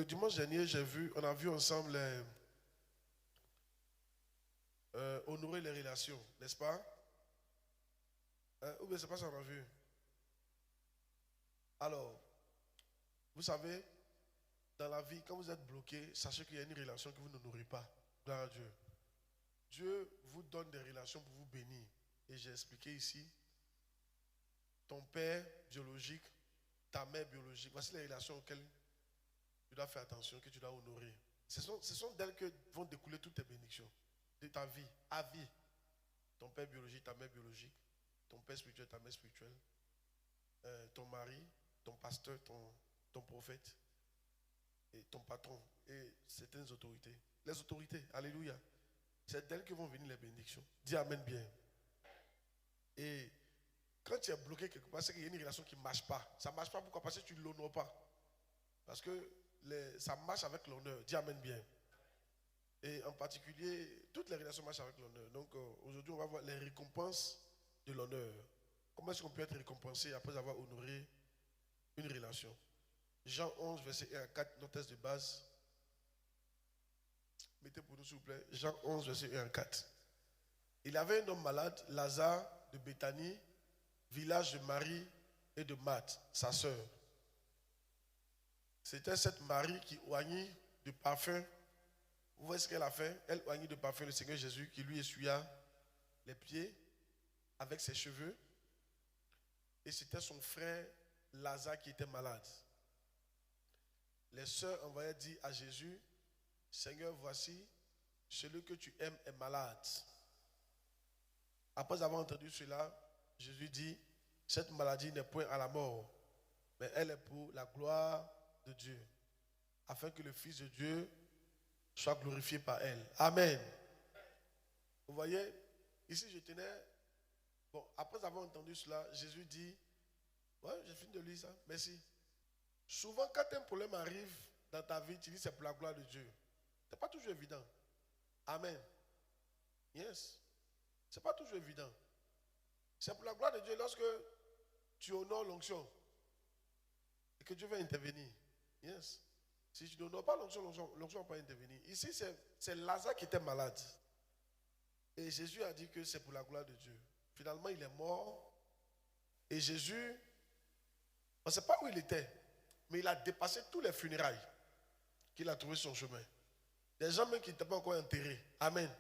Le dimanche dernier, on a vu ensemble honorer les relations, n'est-ce pas? Ou bien c'est pas ça qu'on a vu? Alors, vous savez, dans la vie, quand vous êtes bloqué, sachez qu'il y a une relation que vous n'honorez pas. Gloire à Dieu. Dieu vous donne des relations pour vous bénir. Et j'ai expliqué ici, ton père biologique, ta mère biologique, voici les relations auxquelles tu dois faire attention, que tu dois honorer. Ce sont d'elles que vont découler toutes tes bénédictions de ta vie, à vie. Ton père biologique, ta mère biologique, ton père spirituel, ta mère spirituelle, ton mari, ton pasteur, ton prophète, et ton patron, et certaines autorités. Les autorités, alléluia. C'est d'elles que vont venir les bénédictions. Dis amen bien. Et quand tu es bloqué quelque part, c'est qu'il y a une relation qui ne marche pas. Ça ne marche pas pourquoi? Parce que tu ne l'honores pas. Parce que ça marche avec l'honneur. Dis amen bien. Et en particulier, toutes les relations marchent avec l'honneur. Donc aujourd'hui, on va voir les récompenses de l'honneur. Comment est-ce qu'on peut être récompensé après avoir honoré une relation? Jean 11, verset 1 à 4, notre texte de base. Mettez pour nous, s'il vous plaît. Jean 11, verset 1 à 4. Il y avait un homme malade, Lazare de Béthanie, village de Marie et de Marthe, sa sœur. C'était cette Marie qui oignit de parfum. Vous voyez ce qu'elle a fait? Elle oignit de parfum le Seigneur Jésus qui lui essuya les pieds avec ses cheveux. Et c'était son frère Lazare qui était malade. Les sœurs envoyaient dire à Jésus, Seigneur, voici, celui que tu aimes est malade. Après avoir entendu cela, Jésus dit, cette maladie n'est point à la mort, mais elle est pour la gloire de Dieu, afin que le Fils de Dieu soit glorifié par elle. Amen. Vous voyez, ici je tenais, bon, après avoir entendu cela, Jésus dit, ouais, j'ai fini de lire ça, merci. Souvent, quand un problème arrive dans ta vie, tu dis c'est pour la gloire de Dieu. Ce n'est pas toujours évident. Amen. Yes. Ce n'est pas toujours évident. C'est pour la gloire de Dieu lorsque tu honores l'onction et que Dieu va intervenir. Yes. Si tu n'honores pas l'onction, l'onction ne va pas intervenir. Ici, c'est Lazare qui était malade. Et Jésus a dit que c'est pour la gloire de Dieu. Finalement, il est mort. Et Jésus, on ne sait pas où il était, mais il a dépassé tous les funérailles qu'il a trouvé sur son chemin. Des gens même qui n'étaient pas encore enterrés. Amen.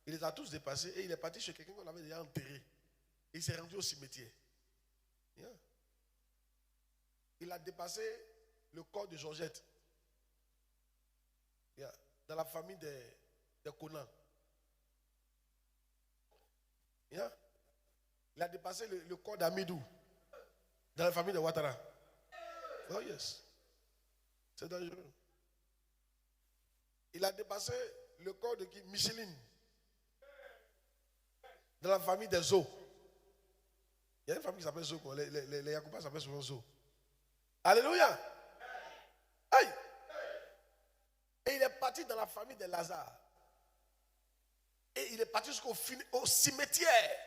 Il les a tous dépassés et il est parti chez quelqu'un qu'on avait déjà enterré. Et il s'est rendu au cimetière. Yeah. Il a dépassé le corps de Georgette. Yeah. Dans la famille des Conan. Yeah. Il a dépassé le corps d'Amidou. Dans la famille de Ouattara. Oh yes. C'est dangereux. Il a dépassé le corps de qui? Micheline. Dans la famille des Zo. Il y a une famille qui s'appelle Zo. Les Yacouba s'appellent souvent Zo. Alléluia. Aïe. Et il est parti dans la famille de Lazare. Et il est parti jusqu'au cimetière.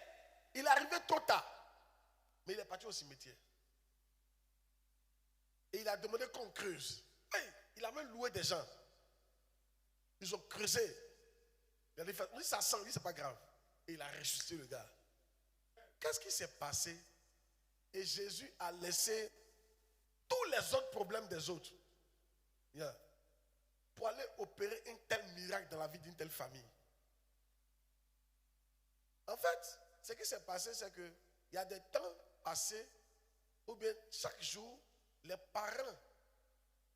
Il est arrivé trop tard. Mais il est parti au cimetière. Et il a demandé qu'on creuse. Aïe. Il a même loué des gens. Ils ont creusé. Il a dit, oui, ça sent, c'est pas grave. Et il a ressuscité le gars. Qu'est-ce qui s'est passé? Et Jésus a laissé tous les autres problèmes des autres. Yeah. Pour aller opérer un tel miracle dans la vie d'une telle famille. En fait, ce qui s'est passé, c'est qu'il y a des temps passés où bien chaque jour, les parents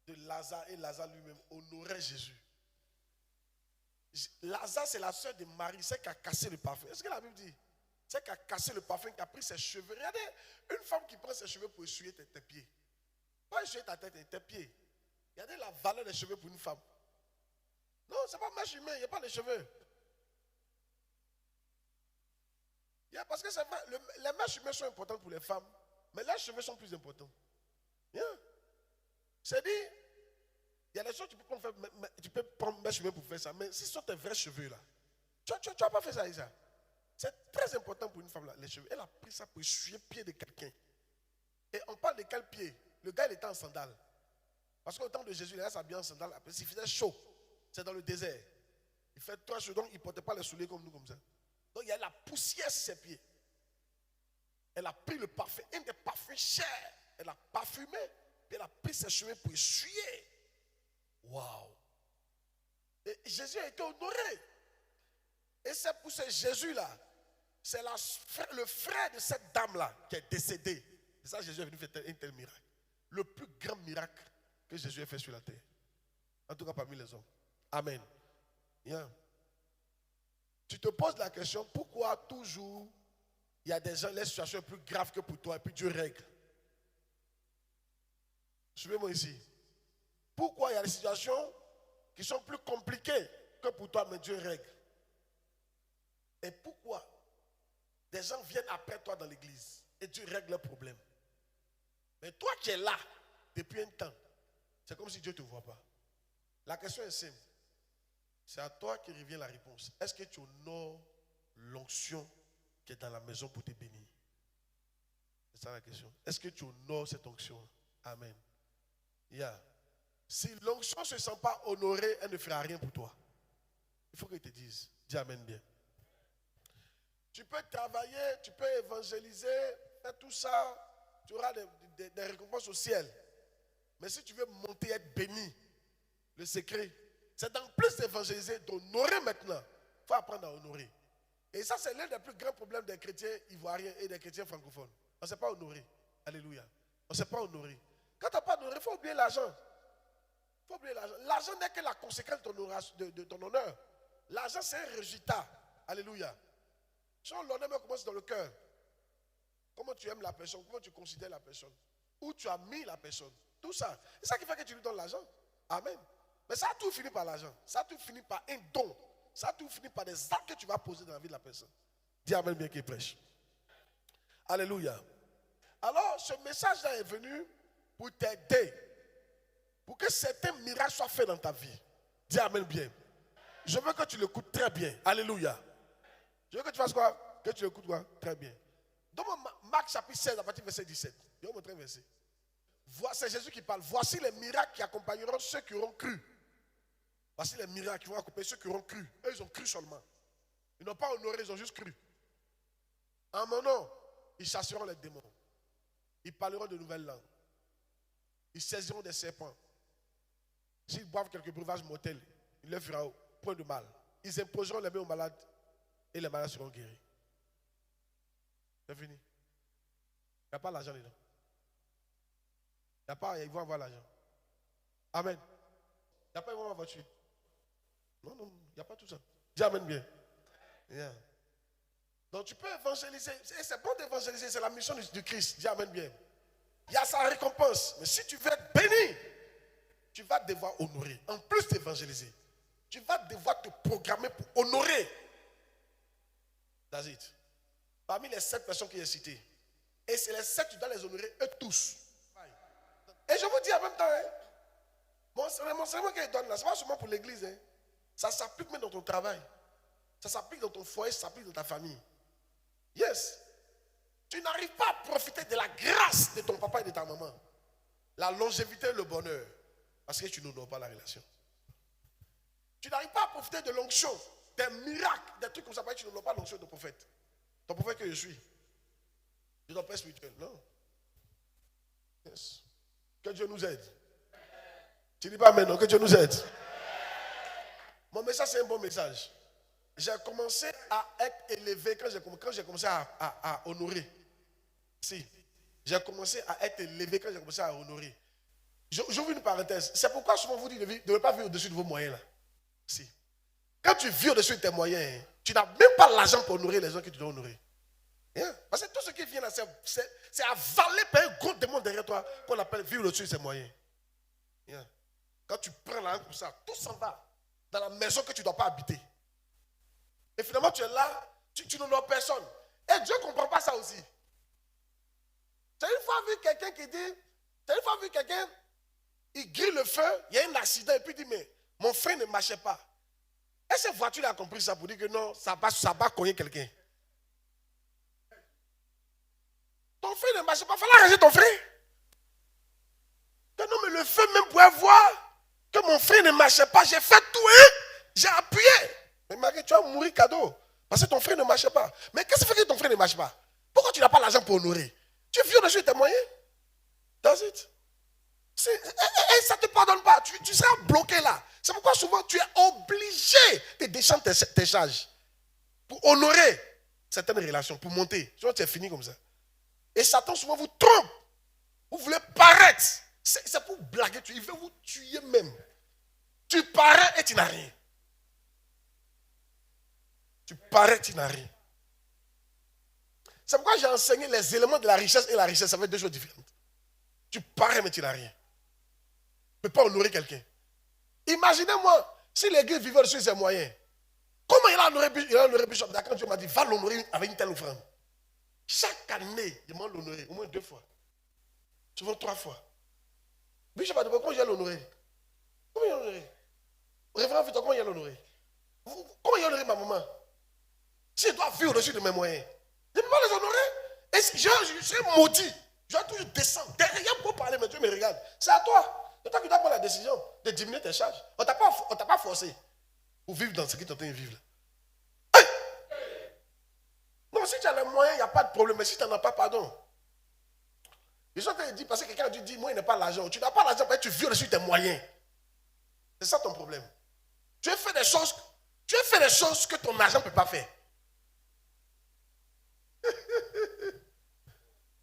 de Lazare et Lazare lui-même honoraient Jésus. Lazare, c'est la soeur de Marie, celle qui a cassé le parfum. Est-ce que la Bible dit? Celle qui a cassé le parfum, qui a pris ses cheveux. Regardez, une femme qui prend ses cheveux pour essuyer tes pieds. Pas essuyer ta tête et tes pieds. Regardez la valeur des cheveux pour une femme. Non, ce n'est pas mèche humaine, il n'y a pas de cheveux. Parce que c'est vrai, les mèches humaines sont importantes pour les femmes, mais les cheveux sont plus importants. C'est dit, il y a des choses que tu peux prendre mes cheveux pour faire ça, mais si ce sont tes vrais cheveux là, tu n'as pas fait ça, Isa. C'est très important pour une femme là, les cheveux. Elle a pris ça pour essuyer le pied de quelqu'un. Et on parle de quel pied? Le gars il était en sandales. Parce qu'au temps de Jésus, il allait s'habiller en sandales. Il faisait chaud. C'est dans le désert. Il fait très chaud, donc il ne portait pas les souliers comme nous, comme ça. Donc il y a la poussière sur ses pieds. Elle a pris le parfum, un des parfums chers. Elle a parfumé, puis elle a pris ses cheveux pour essuyer. Waouh! Et Jésus a été honoré. Et c'est pour ce Jésus-là, c'est le frère de cette dame-là qui est décédé. Et ça, Jésus est venu faire un tel miracle. Le plus grand miracle que Jésus ait fait sur la terre. En tout cas parmi les hommes. Amen. Yeah. Tu te poses la question, pourquoi toujours il y a des gens, les situations plus graves que pour toi, et puis Dieu règle. Suivez-moi ici. Pourquoi il y a des situations qui sont plus compliquées que pour toi, mais Dieu règle. Et pourquoi des gens viennent après toi dans l'église et Dieu règle leurs problèmes. Mais toi qui es là depuis un temps, c'est comme si Dieu ne te voit pas. La question est simple. C'est à toi qui revient la réponse. Est-ce que tu honores l'onction qui est dans la maison pour te bénir? C'est ça la question. Est-ce que tu honores cette onction? Amen. Yeah. Si l'onction ne se sent pas honorée, elle ne fera rien pour toi. Il faut qu'elle te dise. Dis amen bien. Tu peux travailler, tu peux évangéliser, faire tout ça. Tu auras des récompenses au ciel. Mais si tu veux monter et être béni, le secret, c'est d'en plus d'évangéliser, d'honorer maintenant. Il faut apprendre à honorer. Et ça, c'est l'un des plus grands problèmes des chrétiens ivoiriens et des chrétiens francophones. On ne sait pas honorer. Alléluia. On ne sait pas honorer. Quand tu n'as pas honoré, il faut oublier l'argent. Il faut oublier l'argent. L'argent n'est que la conséquence de ton honneur. L'argent, c'est un résultat. Alléluia. Si l'honneur commence dans le cœur. Comment tu aimes la personne, comment tu considères la personne, où tu as mis la personne. Tout ça. C'est ça qui fait que tu lui donnes l'argent. Amen. Mais ça a tout fini par l'argent. Ça a tout fini par un don. Ça a tout fini par des actes que tu vas poser dans la vie de la personne. Dis amen bien qu'il prêche. Alléluia. Alors, ce message-là est venu pour t'aider. Pour que certains miracles soient faits dans ta vie. Dis amen bien. Je veux que tu l'écoutes très bien. Alléluia. Je veux que tu fasses quoi? Que tu l'écoutes quoi? Très bien. Donne-moi Marc chapitre 16 à partir du verset 17. Je vais vous montrer un verset. C'est Jésus qui parle. Voici les miracles qui accompagneront ceux qui auront cru. Voici les miracles qui vont accompagner ceux qui auront cru. Eux, ils ont cru seulement. Ils n'ont pas honoré, ils ont juste cru. En mon nom, ils chasseront les démons. Ils parleront de nouvelles langues. Ils saisiront des serpents. S'ils boivent quelques breuvages mortels, il leur fera point de mal. Ils imposeront les mains aux malades et les malades seront guéris. C'est fini. Il n'y a pas l'argent dedans. Il n'y a pas, ils vont avoir l'argent. Amen. Il n'y a pas, ils vont avoir la voiture. Non, non, il n'y a pas tout ça. Dis amen bien. Yeah. Donc tu peux évangéliser. C'est bon d'évangéliser, c'est la mission du Christ. Dis amen bien. Il y a sa récompense. Mais si tu veux être béni, tu vas devoir honorer. En plus d'évangéliser, tu vas devoir te programmer pour honorer. That's it. Parmi les 7 personnes qui est citées. Et c'est les 7, tu dois les honorer, eux tous. Et je vous dis en même temps, mon serment qu'il donne là, ce n'est pas seulement pour l'église. Ça s'applique même dans ton travail. Ça s'applique dans ton foyer, ça s'applique dans ta famille. Yes. Tu n'arrives pas à profiter de la grâce de ton papa et de ta maman. La longévité et le bonheur. Parce que tu n'honores pas la relation. Tu n'arrives pas à profiter de l'onction, des miracles, des trucs comme ça, parce que tu n'honores pas l'onction de ton prophète. Ton prophète que je suis. Je suis ton père spirituel. Non. Yes. Que Dieu nous aide. Tu ne dis pas maintenant, que Dieu nous aide. Mon message, c'est un bon message. J'ai commencé à être élevé quand j'ai commencé à honorer. Si. J'ai commencé à être élevé quand j'ai commencé à honorer. J'ouvre une parenthèse. C'est pourquoi souvent vous dites de ne devez pas vivre au-dessus de vos moyens là. Si. Quand tu vis au-dessus de tes moyens, tu n'as même pas l'argent pour honorer les gens que tu dois honorer. Yeah. Parce que tout ce qui vient là, c'est avalé par un gros démon derrière toi qu'on appelle vivre au-dessus de ses moyens. Yeah. Quand tu prends l'argent comme ça, tout s'en va dans la maison que tu ne dois pas habiter. Et finalement, tu es là, tu n'honores personne. Et Dieu ne comprend pas ça aussi. Tu as une fois vu quelqu'un qui dit, il grille le feu, il y a un accident, et puis il dit, mais mon frein ne marchait pas. Et cette voiture a compris ça pour dire que non, ça va cogner quelqu'un. Ton frein ne marchait pas, il fallait arranger ton frein. Non, mais le feu même pouvait voir que mon frère ne marchait pas. J'ai fait tout, hein? J'ai appuyé. Mais Marie, tu vas mourir cadeau. Parce que ton frère ne marchait pas. Mais qu'est-ce qui fait que ton frère ne marche pas? Pourquoi tu n'as pas l'argent pour honorer? Tu viens dessus tes moyens. That's it. Et ça ne te pardonne pas. Tu seras bloqué là. C'est pourquoi souvent tu es obligé de descendre tes charges pour honorer certaines relations, pour monter. Sinon tu es fini comme ça. Et Satan souvent vous trompe. Vous voulez paraître. C'est pour blaguer. Il veut vous tuer même. Tu parais et tu n'as rien. Tu parais, tu n'as rien. C'est pourquoi j'ai enseigné les éléments de la richesse et la richesse. Ça fait deux choses différentes. Tu parais, mais tu n'as rien. Tu ne peux pas honorer quelqu'un. Imaginez-moi, si l'église vivait sur ses moyens, comment il a honoré Bishop Quand Dieu m'a dit, va l'honorer avec une telle offrande. Chaque année, il m'a l'honoré, au moins 2 fois. Souvent 3 fois. Bishop a dit, comment il a l'honoré? Comment il a l'honoré? Révérend Victor, comment il a l'honoré? Comment il a honoré ma maman? Si je dois vivre au-dessus de mes moyens, je ne peux pas les honorer. Et si je serai maudit, je dois toujours descendre. Derrière pour parler, mais Dieu me regarde. C'est à toi. C'est toi qui dois prendre la décision de diminuer tes charges. On ne t'a pas forcé pour vivre dans ce que tu es en train de vivre. Hey! Non, si tu as les moyens, il n'y a pas de problème. Mais si tu n'en as pas, pardon. Je suis en train de dire, parce que quelqu'un a dit, moi, il n'a pas l'argent. Tu n'as pas l'argent, mais tu vis au-dessus de tes moyens. C'est ça ton problème. Tu as fait des choses que ton argent ne peut pas faire.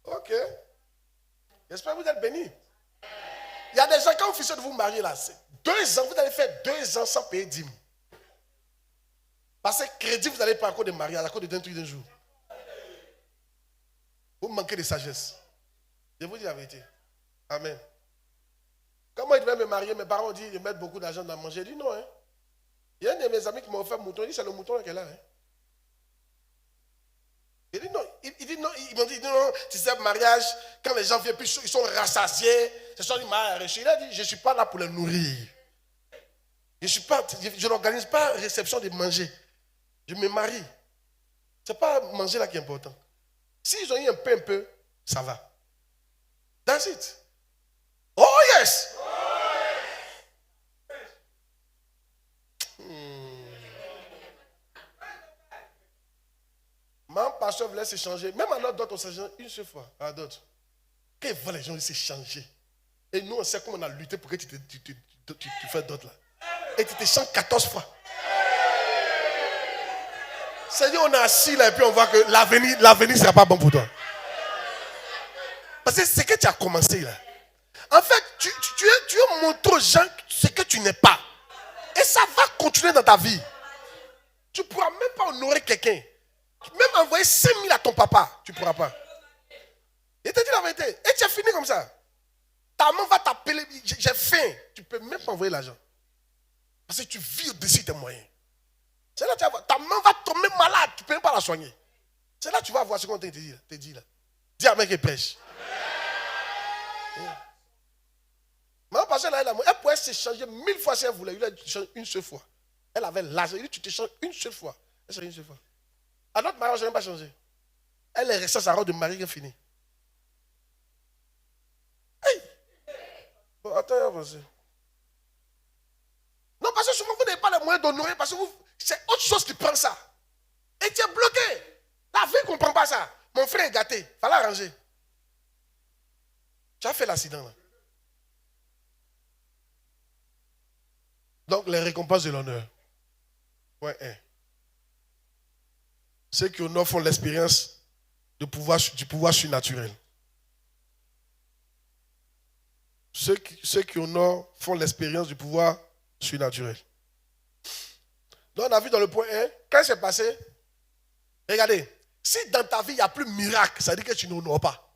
Ok. J'espère que vous êtes bénis. Il y a des gens, quand vous finissez de vous marier là, 2 ans, vous allez faire 2 ans sans payer dîme. Parce que crédit, vous allez pas à cause de mariage, à cause d'un truc d'un jour. Vous manquez de sagesse. Je vous dis la vérité. Amen. Quand moi, je devais me marier, mes parents ont dit de mettre beaucoup d'argent dans manger. J'ai dit non. Hein. Il y a un de mes amis qui m'a offert un mouton. Il dit c'est le mouton qu'elle a. Hein. Il dit non. Ils m'ont dit non, tu sais, mariage, quand les gens viennent, puis ils sont rassasiés. C'est ça, il m'a arraché. Il a dit je ne suis pas là pour les nourrir. Je n'organise pas réception de manger. Je me marie. Ce n'est pas manger là qui est important. S'ils ont eu un peu, ça va. That's it. Oh yes! Mon pasteur voulait s'échanger. Même à notre dot, on s'échange une seule fois. À la dot. Quand ils voient les gens s'échanger. Et nous, on sait comment on a lutté pour que tu fais dot là. Et tu t'échanges 14 fois. C'est-à-dire, on est assis là et puis on voit que l'avenir ne sera pas bon pour toi. Parce que c'est ce que tu as commencé là. En fait, tu montres aux gens ce que tu n'es pas. Et ça va continuer dans ta vie. Tu ne pourras même pas honorer quelqu'un. Même envoyer 5 000 à ton papa, tu ne pourras pas. Il te dit la vérité. Et tu as fini comme ça. Ta maman va t'appeler, j'ai faim. Tu ne peux même pas envoyer l'argent. Parce que tu vis au-dessus de tes moyens. C'est là que tu vas voir. Ta maman va tomber malade, tu ne peux même pas la soigner. C'est là que tu vas voir ce qu'on te dit là. Dis à mec qui prêche. Maman passait là, elle pouvait s'échanger 1000 fois si elle voulait. Il a échangé une seule fois. Elle avait l'argent. Il dit tu t'échanges une seule fois. Elle s'est une seule fois. À notre mariage, je n'ai même pas changé. Elle est restée à sa robe de mari qui est finie. Hey! Bon, attends, avancez. Non, parce que souvent, vous n'avez pas les moyens d'honorer parce que c'est autre chose qui prend ça. Et tu es bloqué. La vie ne comprend pas ça. Mon frère est gâté. Il fallait arranger. Tu as fait l'accident là. Donc, les récompenses de l'honneur. Point 1. Ceux qui honorent font l'expérience du pouvoir surnaturel. Ceux qui honorent font l'expérience du pouvoir surnaturel. Donc, on a vu dans le point 1, quand c'est passé, regardez, si dans ta vie, il n'y a plus de miracle, ça veut dire que tu n'honores pas.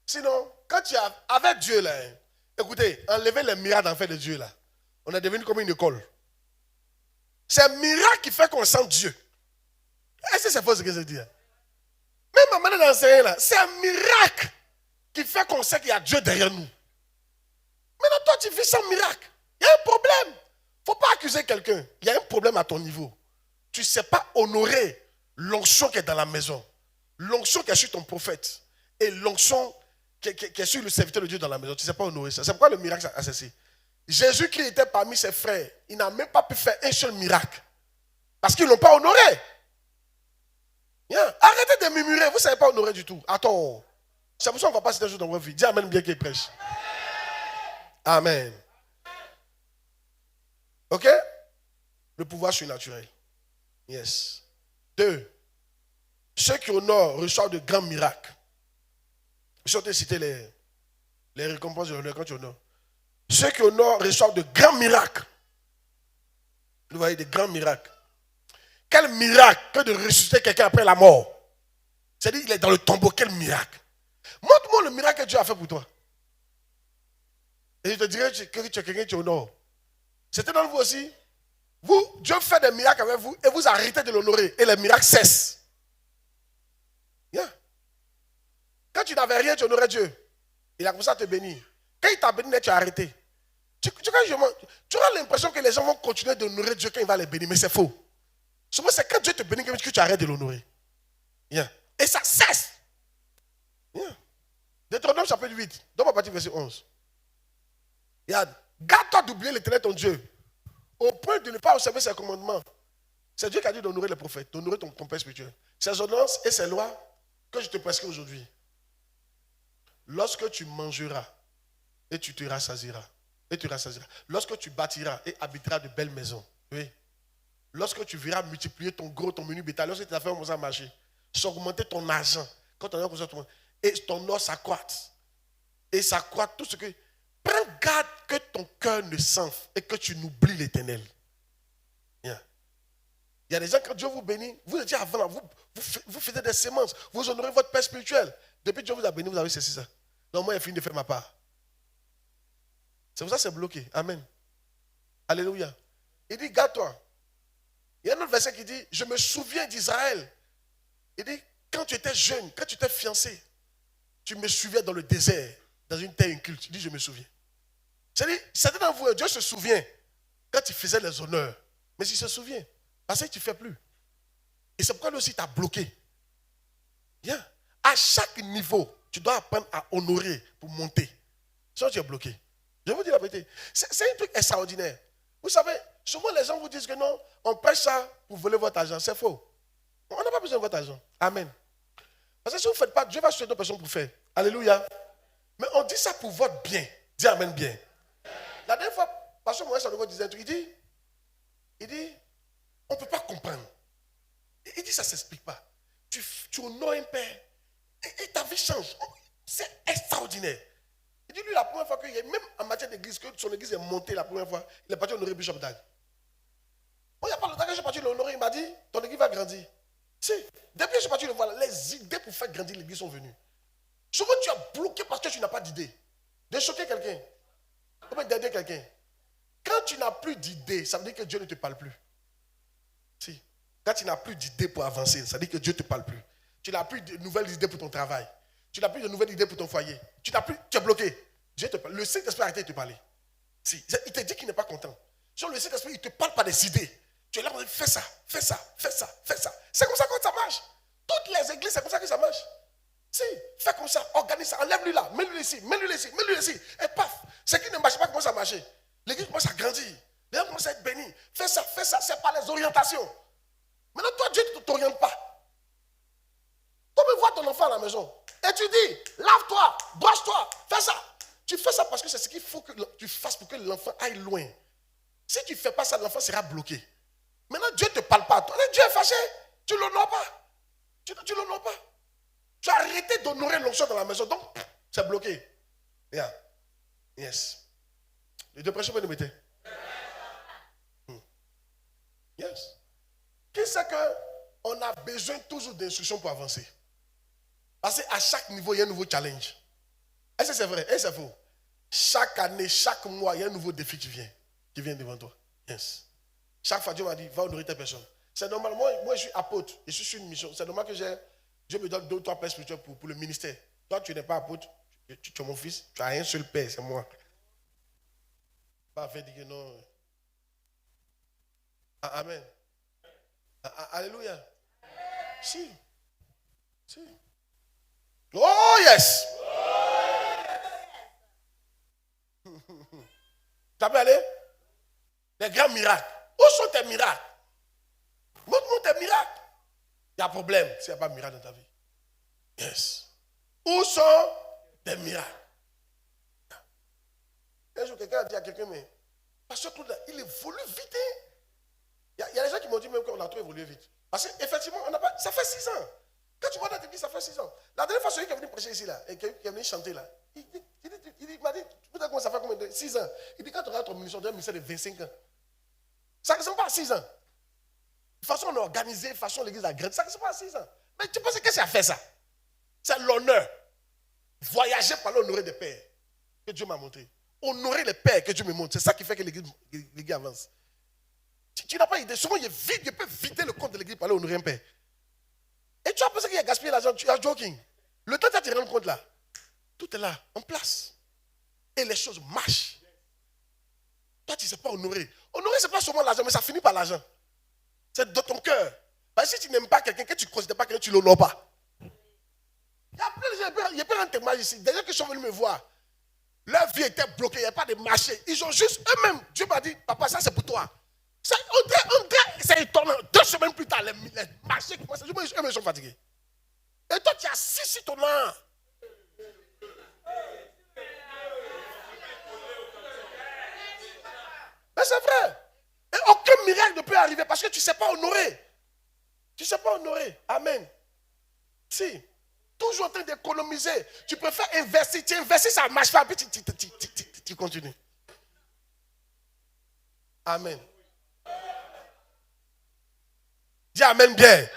Sinon, quand tu as avec Dieu, là, écoutez, enlevez les miracles en fait de Dieu, là. On est devenu comme une école. C'est un miracle qui fait qu'on sent Dieu. Est-ce que c'est faux ce que je dis? Même ma manière d'enseigner là, c'est un miracle qui fait qu'on sait qu'il y a Dieu derrière nous. Maintenant, toi, tu vis sans miracle. Il y a un problème. Il ne faut pas accuser quelqu'un. Il y a un problème à ton niveau. Tu ne sais pas honorer l'onction qui est dans la maison. L'onction qui est sur ton prophète. Et l'onction qui est sur le serviteur de Dieu dans la maison. Tu ne sais pas honorer ça. C'est pourquoi le miracle a cessé. Jésus-Christ était parmi ses frères. Il n'a même pas pu faire un seul miracle. Parce qu'ils ne l'ont pas honoré. Bien. Arrêtez de murmurer. Vous ne savez pas honorer du tout. Attends. C'est pour ça qu'on ne va pas citer un jour dans votre vie. Dis Amen bien qu'il prêche. Amen. Ok? Le pouvoir surnaturel. Yes. 2. Ceux qui honorent reçoivent de grands miracles. Je vais te citer les récompenses de l'honneur quand tu honores. Ceux qui honorent reçoivent de grands miracles. Vous voyez, des grands miracles. Quel miracle que de ressusciter quelqu'un après la mort. C'est-à-dire qu'il est dans le tombeau. Quel miracle. Montre-moi le miracle que Dieu a fait pour toi. Et je te dirai que tu es quelqu'un qui honore. C'était dans vous aussi. Vous, Dieu fait des miracles avec vous et vous arrêtez de l'honorer. Et les miracles cessent. Yeah. Quand tu n'avais rien, tu honorais Dieu. Il a commencé à te bénir. Quand il t'a béni, tu as arrêté. Tu auras l'impression que les gens vont continuer d'honorer Dieu quand il va les bénir, mais c'est faux. Souvent, c'est quand Dieu te bénit que tu arrêtes de l'honorer. Yeah. Et ça cesse. Yeah. Deutéronome chapitre 8, dans ma partie verset 11. Regarde, garde-toi d'oublier l'Éternel ton Dieu, au point de ne pas observer ses commandements. C'est Dieu qui a dit d'honorer les prophètes, d'honorer ton père spirituel. Ses ordonnances et ses lois que je te prescris aujourd'hui. Lorsque tu mangeras et tu te rassasieras, lorsque tu bâtiras et habiteras de belles maisons, oui. Lorsque tu verras multiplier ton gros, ton menu bétail, lorsque tu as fait commencer à marcher, s'augmenter ton argent, quand ton argent commence à et ton or s'accroître, et s'accroître tout ce que. Prends garde que ton cœur ne s'enfle et que tu n'oublies l'Éternel. Yeah. Il y a des gens, quand Dieu vous bénit, vous étiez avant, vous faites des semences, vous honorez votre père spirituel. Depuis que Dieu vous a béni, vous avez cessé ça. Donc moi, j'ai fini de faire ma part. C'est pour ça que c'est bloqué. Amen. Alléluia. Il dit, garde-toi. Il y a un autre verset qui dit, je me souviens d'Israël. Il dit, quand tu étais jeune, quand tu étais fiancé, tu me suivais dans le désert, dans une terre inculte. Il dit, je me souviens. C'est-à-dire, certains d'entre vous, Dieu se souvient quand il faisait les honneurs. Mais il se souvient, parce que tu ne fais plus. Et c'est pourquoi lui aussi t'a bloqué. Bien. À chaque niveau, tu dois apprendre à honorer pour monter. Sinon, tu es bloqué. Je vous dis la vérité. C'est un truc extraordinaire. Vous savez, souvent les gens vous disent que non, on prêche ça pour voler votre argent. C'est faux. On n'a pas besoin de votre argent. Amen. Parce que si vous ne faites pas, Dieu va choisir d'autres personnes pour faire. Alléluia. Mais on dit ça pour votre bien. Dis amen bien. La dernière fois, Pasteur Moïse Sanogo disait un truc. Il dit, on ne peut pas comprendre. Il dit, ça ne s'explique pas. Tu honores un père et ta vie change. C'est extraordinaire. Il dit, lui, la première fois qu'il est, même en matière d'église, que son église est montée la première fois, il est parti honorer Bishop Dag. Il n'y a pas longtemps que je suis parti l'honorer, il m'a dit, ton église va grandir. Si, depuis que je suis parti le voir, les idées pour faire grandir l'église sont venues. Souvent, tu as bloqué parce que tu n'as pas d'idée. De choquer quelqu'un. Ou d'aider quelqu'un. Quand tu n'as plus d'idées, ça veut dire que Dieu ne te parle plus. Si. Quand tu n'as plus d'idées pour avancer, ça veut dire que Dieu ne te parle plus. Tu n'as plus de nouvelles idées pour ton travail. Tu n'as plus de nouvelles idées pour ton foyer. Tu es bloqué. Dieu te parle. Le Saint-Esprit a arrêté de te parler. Si. Il te dit qu'il n'est pas content. Sur le Saint-Esprit, il ne te parle pas des idées. Tu es là pour dire, fais ça, fais ça, fais ça, fais ça. C'est comme ça que ça marche. Toutes les églises, c'est comme ça que ça marche. Si, fais comme ça, organise ça, enlève-lui là, mets-lui ici, mets-lui ici, mets-lui ici. Et paf, ce qui ne marche pas commence à marcher. L'église commence à grandir. Les gens commencent à être bénis. Fais ça, c'est pas les orientations. Maintenant, toi, Dieu ne t'oriente pas. Toi, me vois ton enfant à la maison. Et tu dis, lave-toi, brosse-toi, fais ça. Tu fais ça parce que c'est ce qu'il faut que tu fasses pour que l'enfant aille loin. Si tu ne fais pas ça, l'enfant sera bloqué. Maintenant, Dieu ne te parle pas à toi. Dieu est fâché. Tu ne l'honores pas. Tu ne l'honores pas. Tu as arrêté d'honorer l'onction dans la maison. Donc, c'est bloqué. Yeah. Yes. Les deux prêcheurs peuvent nous mettre. Yes. Qui sait qu'on a besoin toujours d'instructions pour avancer? Parce qu'à chaque niveau, il y a un nouveau challenge. Est-ce que c'est vrai? Est-ce que c'est faux? Chaque année, chaque mois, il y a un nouveau défi qui vient devant toi. Yes. Chaque fois, Dieu m'a dit, va honorer telle personne. C'est normal. Moi, je suis apôtre. Et je suis sur une mission. C'est normal que Dieu me donne 2 ou 3 pères spirituels pour le ministère. Toi, tu n'es pas apôtre. Tu es mon fils. Tu as un seul père, c'est moi. Pas fait dire que non. Amen. Alléluia. Si. Oh, yes. Ça peut aller? Les grands miracles. Où sont tes miracles? Montre-moi tes miracles. Il y a un problème s'il n'y a pas de miracle dans ta vie. Yes. Où sont tes miracles? Un jour, quelqu'un a dit à quelqu'un, mais Pasteur Claude, il évolue vite. Il y a des gens qui m'ont dit même qu'on a trop évolué vite. Parce qu'effectivement, ça fait 6 ans. Quand tu vois dans l'église, ça fait 6 ans. La dernière fois, celui qui est venu prêcher ici, là, et qui est venu chanter là, il m'a dit, tu sais comment ça fait combien de 6 ans? Il dit, quand tu auras ton ministère, tu as un ministère de 25 ans. Ça ne ressemble pas à 6 ans. De façon on est organisé, de façon l'église a grandi, ça ne ressemble pas à 6 ans. Mais tu penses que ça fait ça? C'est l'honneur. Voyager par l'honorer des pères que Dieu m'a montré. Honorer les pères que Dieu me montre. C'est ça qui fait que l'église avance. Tu n'as pas idée. Souvent, il peut vider le compte de l'église pour aller honorer un père. Et tu as pensé qu'il a gaspillé l'argent. Tu es joking. Le temps de te rendre compte là, tout est là, en place. Et les choses marchent. Toi, tu ne sais pas honorer. Honorer, ce n'est pas seulement l'argent, mais ça finit par l'argent. C'est dans ton cœur. Parce que si tu n'aimes pas quelqu'un, que tu ne considères pas quelqu'un, tu ne l'honores pas. Il y a plein de gens, il y a plein de témoignages ici. Des gens qui sont venus me voir. Leur vie était bloquée, il n'y a pas de marché. Ils ont juste eux-mêmes. Dieu m'a dit, papa, ça c'est pour toi. C'est étonnant. 2 semaines plus tard, les marchés qui commencent. Eux-mêmes sont fatigués. Et toi, tu as 6 étonnants. Mais c'est vrai. Et aucun miracle ne peut arriver parce que tu ne sais pas honorer. Tu ne sais pas honorer. Amen. Si. Toujours en train d'économiser. Tu préfères investir. Tu investis, ça ne marche pas. Puis tu continues. Amen. Dis amen bien.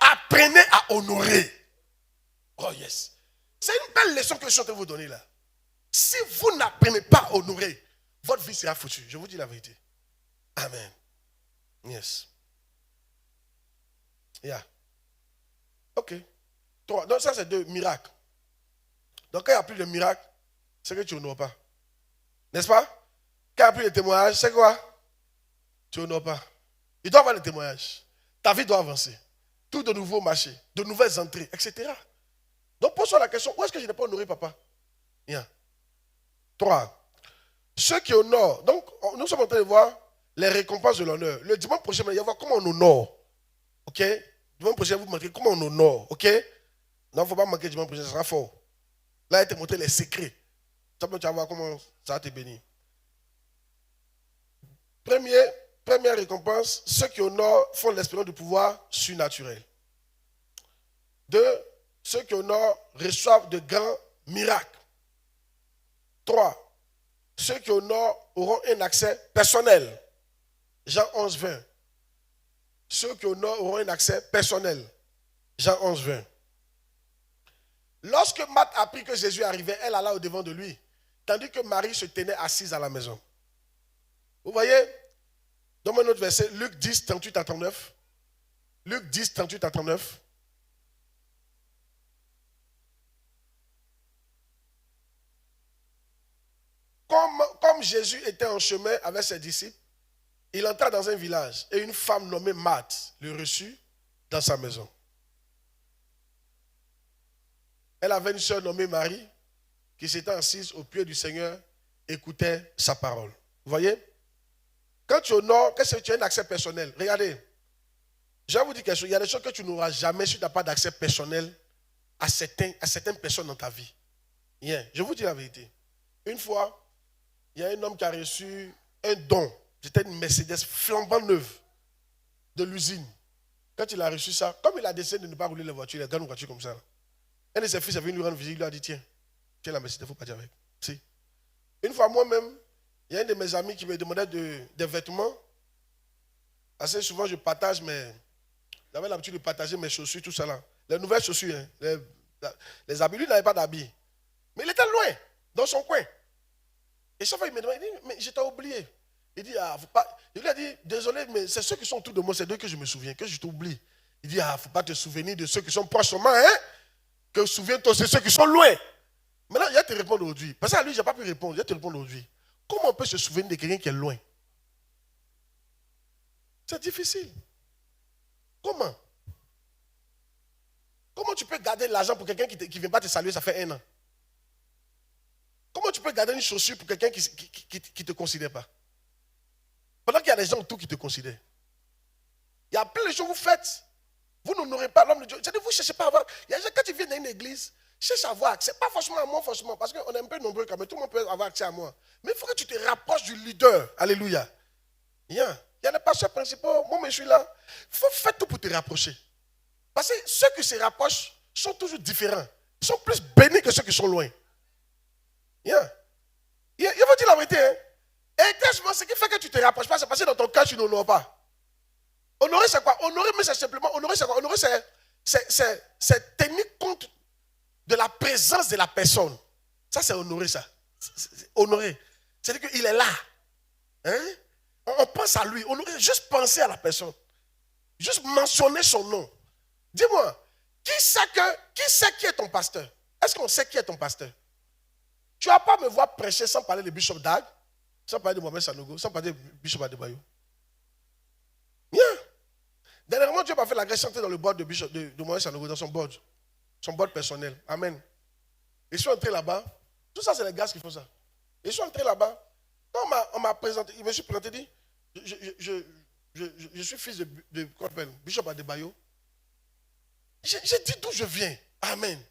Apprenez à honorer. Oh yes. C'est une belle leçon que je suis en train de vous donner là. Si vous n'apprenez pas à honorer, votre vie sera foutue. Je vous dis la vérité. Amen. Yes. Yeah. Ok. 3. Donc ça c'est 2 miracles. Donc quand il n'y a plus de miracles, c'est que tu n'honores pas. N'est-ce pas? Quand il n'y a plus de témoignages, c'est quoi? Tu n'honores pas. Il doit y avoir des témoignages. Ta vie doit avancer. Tout de nouveaux marchés, de nouvelles entrées, etc. Donc pose-toi la question, où est-ce que je n'ai pas honoré papa? Bien. 3. Ceux qui honorent. Donc nous sommes en train de voir les récompenses de l'honneur. Le dimanche prochain, il va y avoir comment on honore. Ok? Dimanche prochain, vous montrez comment on honore. Ok? Non, il ne faut pas manquer dimanche prochain, ça sera fort. Là, il te montré les secrets. Tu vas voir comment ça va te bénir. Première récompense, ceux qui honorent font l'expérience du pouvoir surnaturel. 2, ceux qui honorent reçoivent de grands miracles. 3, ceux qui honorent auront un accès personnel. Jean 11, 20. Ceux qui honorent auront un accès personnel. Jean 11, 20. Lorsque Marthe apprit que Jésus arrivait, elle alla au-devant de lui, tandis que Marie se tenait assise à la maison. Vous voyez? Donne-moi un autre verset, Luc 10, 38 à 39. Luc 10, 38 à 39. Comme Jésus était en chemin avec ses disciples, il entra dans un village et une femme nommée Marthe le reçut dans sa maison. Elle avait une sœur nommée Marie qui s'était assise au pied du Seigneur, écoutait sa parole. Vous voyez? Quand tu honores, qu'est-ce que tu as un accès personnel? Regardez, je vais vous dire quelque chose. Il y a des choses que tu n'auras jamais si tu n'as pas d'accès personnel à certaines personnes dans ta vie. Bien, je vous dis la vérité. Une fois, il y a un homme qui a reçu un don. C'était une Mercedes flambant neuve de l'usine. Quand il a reçu ça, comme il a décidé de ne pas rouler les voitures, il a gagné une voiture comme ça. Un de ses fils est venu lui rendre visite, il lui a dit, tiens la Mercedes, il ne faut pas dire avec. Si. Une fois moi-même, il y a un de mes amis qui me demandait des vêtements. Assez souvent, je partage j'avais l'habitude de partager mes chaussures, tout ça là. Les nouvelles chaussures, hein, les habits. Lui, il n'avait pas d'habits. Mais il était loin, dans son coin. Et chaque fois, il me demande, il dit, mais je t'ai oublié. Il dit, faut pas. Il lui a dit, désolé, mais c'est ceux qui sont autour de moi, c'est d'eux que je me souviens, que je t'oublie. Il dit, faut pas te souvenir de ceux qui sont proches seulement, hein. Que souviens-toi, c'est ceux qui sont loin. Maintenant, il va te répondre aujourd'hui. Parce que à lui, je n'ai pas pu répondre. Il va te répondre aujourd'hui. Comment on peut se souvenir de quelqu'un qui est loin? C'est difficile. Comment? Comment tu peux garder l'argent pour quelqu'un qui ne vient pas te saluer, ça fait 1 an? Comment tu peux garder une chaussure pour quelqu'un qui ne te considère pas? Pendant qu'il y a des gens autour qui te considèrent. Il y a plein de choses que vous faites. Vous n'honorez pas l'homme de Dieu. C'est-à-dire, vous ne cherchez pas à avoir. Il y a des gens, quand tu viens dans une église, cherche à avoir accès. Pas forcément à moi, forcément, parce qu'on est un peu nombreux quand même. Tout le monde peut avoir accès à moi. Mais il faut que tu te rapproches du leader. Alléluia. Il y a des pasteurs principaux. Moi, je suis là. Il faut faire tout pour te rapprocher. Parce que ceux qui se rapprochent sont toujours différents. Ils sont plus bénis que ceux qui sont loin. Il faut dire la vérité. Hein? Et ce qui fait que tu ne te rapproches pas, c'est parce que dans ton cœur, tu n'honores pas. Honorer, c'est quoi? Honorer, mais c'est simplement. Honorer, c'est quoi? Honorer, c'est tenir compte de la présence de la personne. Ça, c'est honorer, ça. C'est honorer. C'est-à-dire qu'il est là. Hein? On pense à lui. Honorer, juste penser à la personne. Juste mentionner son nom. Dis-moi, qui sait qui est ton pasteur? Est-ce qu'on sait qui est ton pasteur? Tu ne vas pas me voir prêcher sans parler de Bishop Dag, sans parler de Mohamed Sanogo, sans parler de Bishop Adebayo. Bien. Dernièrement, Dieu m'a fait la grâce chanter dans le board de Mohamed Sanogo, dans son board personnel. Amen. Et je suis entré là-bas. Tout ça, c'est les gars qui font ça. Et je suis entré là-bas. Quand on m'a présenté, il me suis présenté, dit, je suis fils de Bishop Adebayo. J'ai dit d'où je viens. Amen.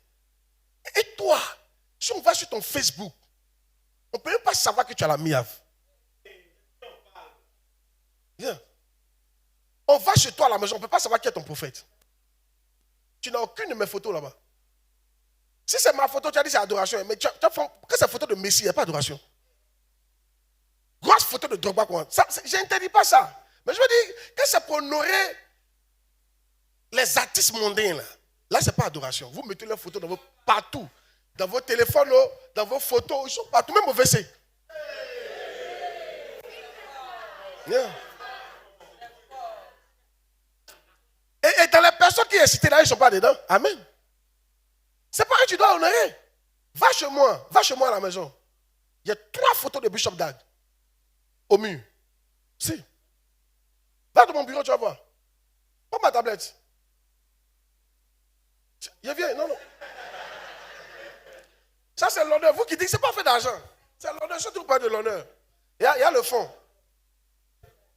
Et toi, si on va sur ton Facebook, on ne peut même pas savoir que tu as la miave. Viens. On va chez toi à la maison, on ne peut pas savoir qui est ton prophète. Tu n'as aucune de mes photos là-bas. Si c'est ma photo, tu as dit c'est adoration. Mais quand c'est photo de Messie, il n'y a pas adoration. Grosse photo de Drogba. Je n'interdis pas ça. Mais je veux dire, quand c'est pour honorer les artistes mondains, là ce n'est pas adoration. Vous mettez leurs photos partout. Dans vos téléphones, dans vos photos, ils sont partout, même au WC. Yeah. Et dans les personnes qui sont citées là, ils ne sont pas dedans. Amen. C'est pas que tu dois honorer. Va chez moi à la maison. Il y a 3 photos de Bishop Dag au mur. Si. Va dans mon bureau, tu vas voir. Prends ma tablette. Il vient, non. Ça, c'est l'honneur. Vous qui dites que ce n'est pas fait d'argent. C'est l'honneur, surtout pas de l'honneur. Il y a le fond.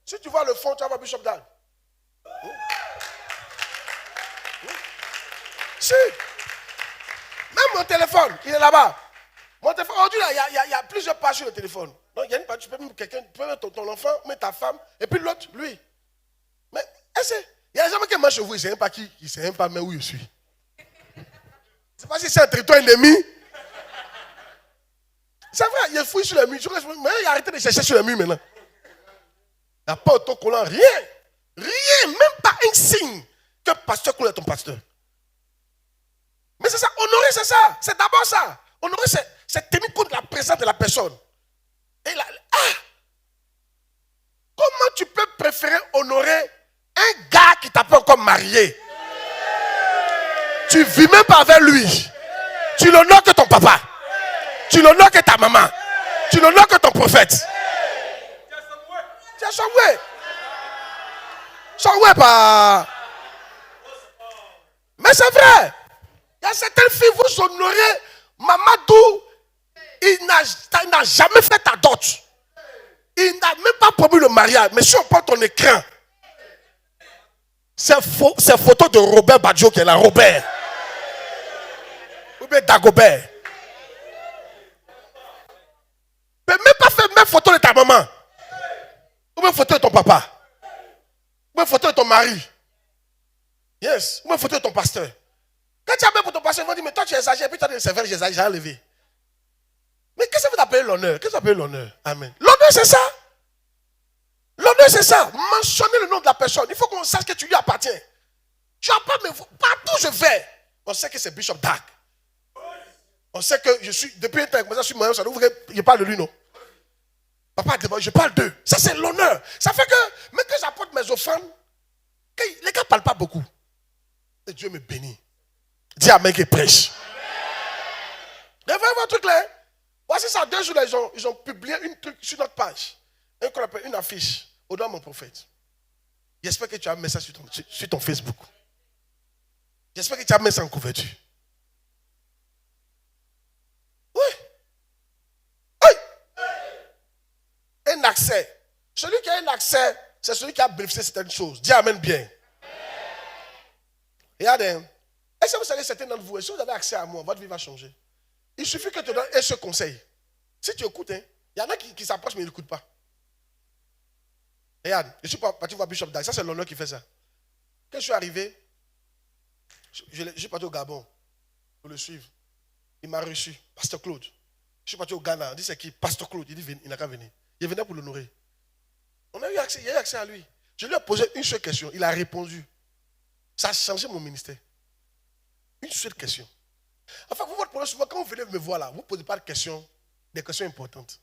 Si tu vois le fond, tu vas voir Bishop Dag. Si. Même mon téléphone, il est là-bas. Mon téléphone, aujourd'hui, il y a plusieurs pages sur le téléphone. Donc, il y a une page, tu peux mettre ton enfant, mettre ta femme, et puis l'autre, lui. Mais, il y a des gens qui marchent chez vous, ils ne savent pas qui, ils ne savent pas où je suis. C'est pas si c'est un territoire ennemi. C'est vrai, il est fouillé sur les murs. Mais il a arrêté de chercher sur les murs maintenant. Il n'y a pas autocollant, rien. Rien, même pas un signe que pasteur coule est ton pasteur. Mais c'est ça, honorer, c'est ça. C'est d'abord ça. Honorer, c'est tenir compte de la présence de la personne. Et là, comment tu peux préférer honorer un gars qui t'a pas encore marié? Tu ne vis même pas avec lui. Tu l'honores que ton papa. Tu l'honores que ta maman. Tu l'honores que ton prophète. Tu as changé. Changé pas. Mais c'est vrai. Il y a certaines filles, vous honorez Mamadou. Il n'a jamais fait ta dot. Il n'a même pas promis le mariage. Mais si on prend ton écran, c'est photo de Robert Badjo qui est là. Robert. Ou bien Dagobert. Mais même pas fait même photo de ta maman. Ou même photo de ton papa. Ou même photo de ton mari. Yes. Ou même photo de ton pasteur. Quand tu as même pour ton pasteur, ils vont dire, mais toi tu exagères. Puis tu as dit, c'est vrai, j'exagère, j'ai enlevé. Mais qu'est-ce que vous appelez l'honneur? Qu'est-ce que vous appelez l'honneur? Amen. L'honneur, c'est ça. L'honneur, c'est ça. Mentionner le nom de la personne. Il faut qu'on sache que tu lui appartiens. Tu n'as pas, mais partout où je vais, on sait que c'est Bishop Dag. On sait que je suis, depuis un temps, je suis moyen, je parle de lui, non? Papa, je parle d'eux. Ça, c'est l'honneur. Ça fait que, même que j'apporte mes offrandes, les gars ne parlent pas beaucoup. Et Dieu me bénit. Dis Amen qui prêche. Vous voyez votre truc là? Voici ça, 2 jours, ils ont publié un truc sur notre page. Qu'on appelle une affiche. Au nom de mon prophète. J'espère que tu as mis ça sur ton Facebook. J'espère que tu as mis ça en couverture. Oui. accès. Celui qui a un accès, c'est celui qui a bénéficié de certaines choses. Dis amen bien. Regardez. Est-ce que vous savez, certains d'entre vous, si vous avez accès à moi, votre vie va changer. Il suffit que tu donnes un seul conseil. Si tu écoutes, il y en a qui s'approchent mais ils n'écoutent pas. Regarde, je suis parti voir Bishop Dag. Ça, c'est l'honneur qui fait ça. Quand je suis arrivé, je suis parti au Gabon pour le suivre. Il m'a reçu, Pasteur Claude. Je suis parti au Ghana. Il dit c'est qui? Pasteur Claude. Il dit il n'a qu'à venir. Il venait pour l'honorer. Il a eu accès à lui. Je lui ai posé une seule question. Il a répondu. Ça a changé mon ministère. Une seule question. Enfin, vous, votre problème, souvent, quand vous venez me voir là, vous ne posez pas de questions, des questions importantes.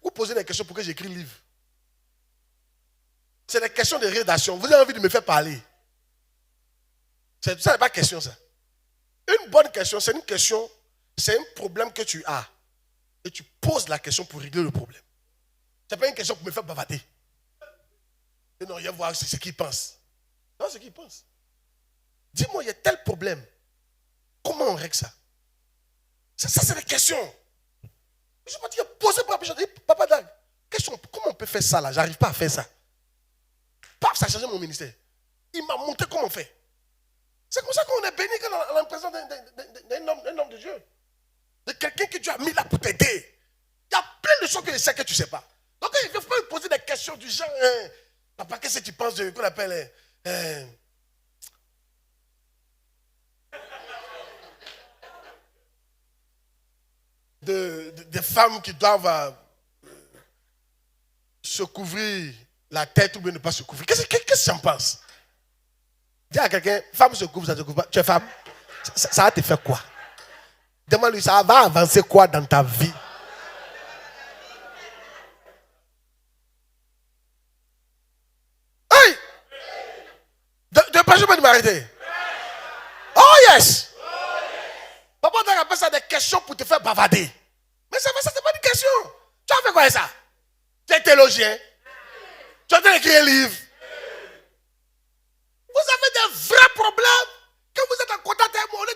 Vous posez des questions pour que j'écris le livre. C'est des questions de rédaction. Vous avez envie de me faire parler. Ça n'est pas question, ça. Une bonne question, c'est une question, c'est un problème que tu as. Et tu poses la question pour régler le problème. Ce n'est pas une question pour me faire bavader. Et non, il va voir ce qu'il pense. Non, ce qu'il pense. Dis-moi, il y a tel problème. Comment on règle ça? Ça, c'est des questions. Je ne vais pas dire, posez pour la Papa Dag, question, comment on peut faire ça là? J'arrive pas à faire ça. Paf, ça a changé mon ministère. Il m'a montré comment on fait. C'est comme ça qu'on est béni quand on est en présence d'un homme de Dieu. De quelqu'un que Dieu a mis là pour t'aider. Il y a plein de choses que je sais que tu ne sais pas. Donc il ne faut pas me poser des questions du genre, papa, qu'est-ce que tu penses de qu'on appelle des femmes qui doivent se couvrir la tête ou bien ne pas se couvrir. Qu'est-ce que tu en penses? Dis à quelqu'un, femme se couvre, ça ne se couvre pas. Tu es femme. Ça va te faire quoi? Demande-lui, ça va avancer quoi dans ta vie? Hey! De pas jamais de m'arrêter. Oh yes! Papa, on appelle ça des questions pour te faire bavader. Mais ça, c'est pas une question. Tu as fait quoi ça? Tu es théologien. Tu as écrit un livre. Vous avez des vrais problèmes. Quand vous êtes en contact avec moi, au lieu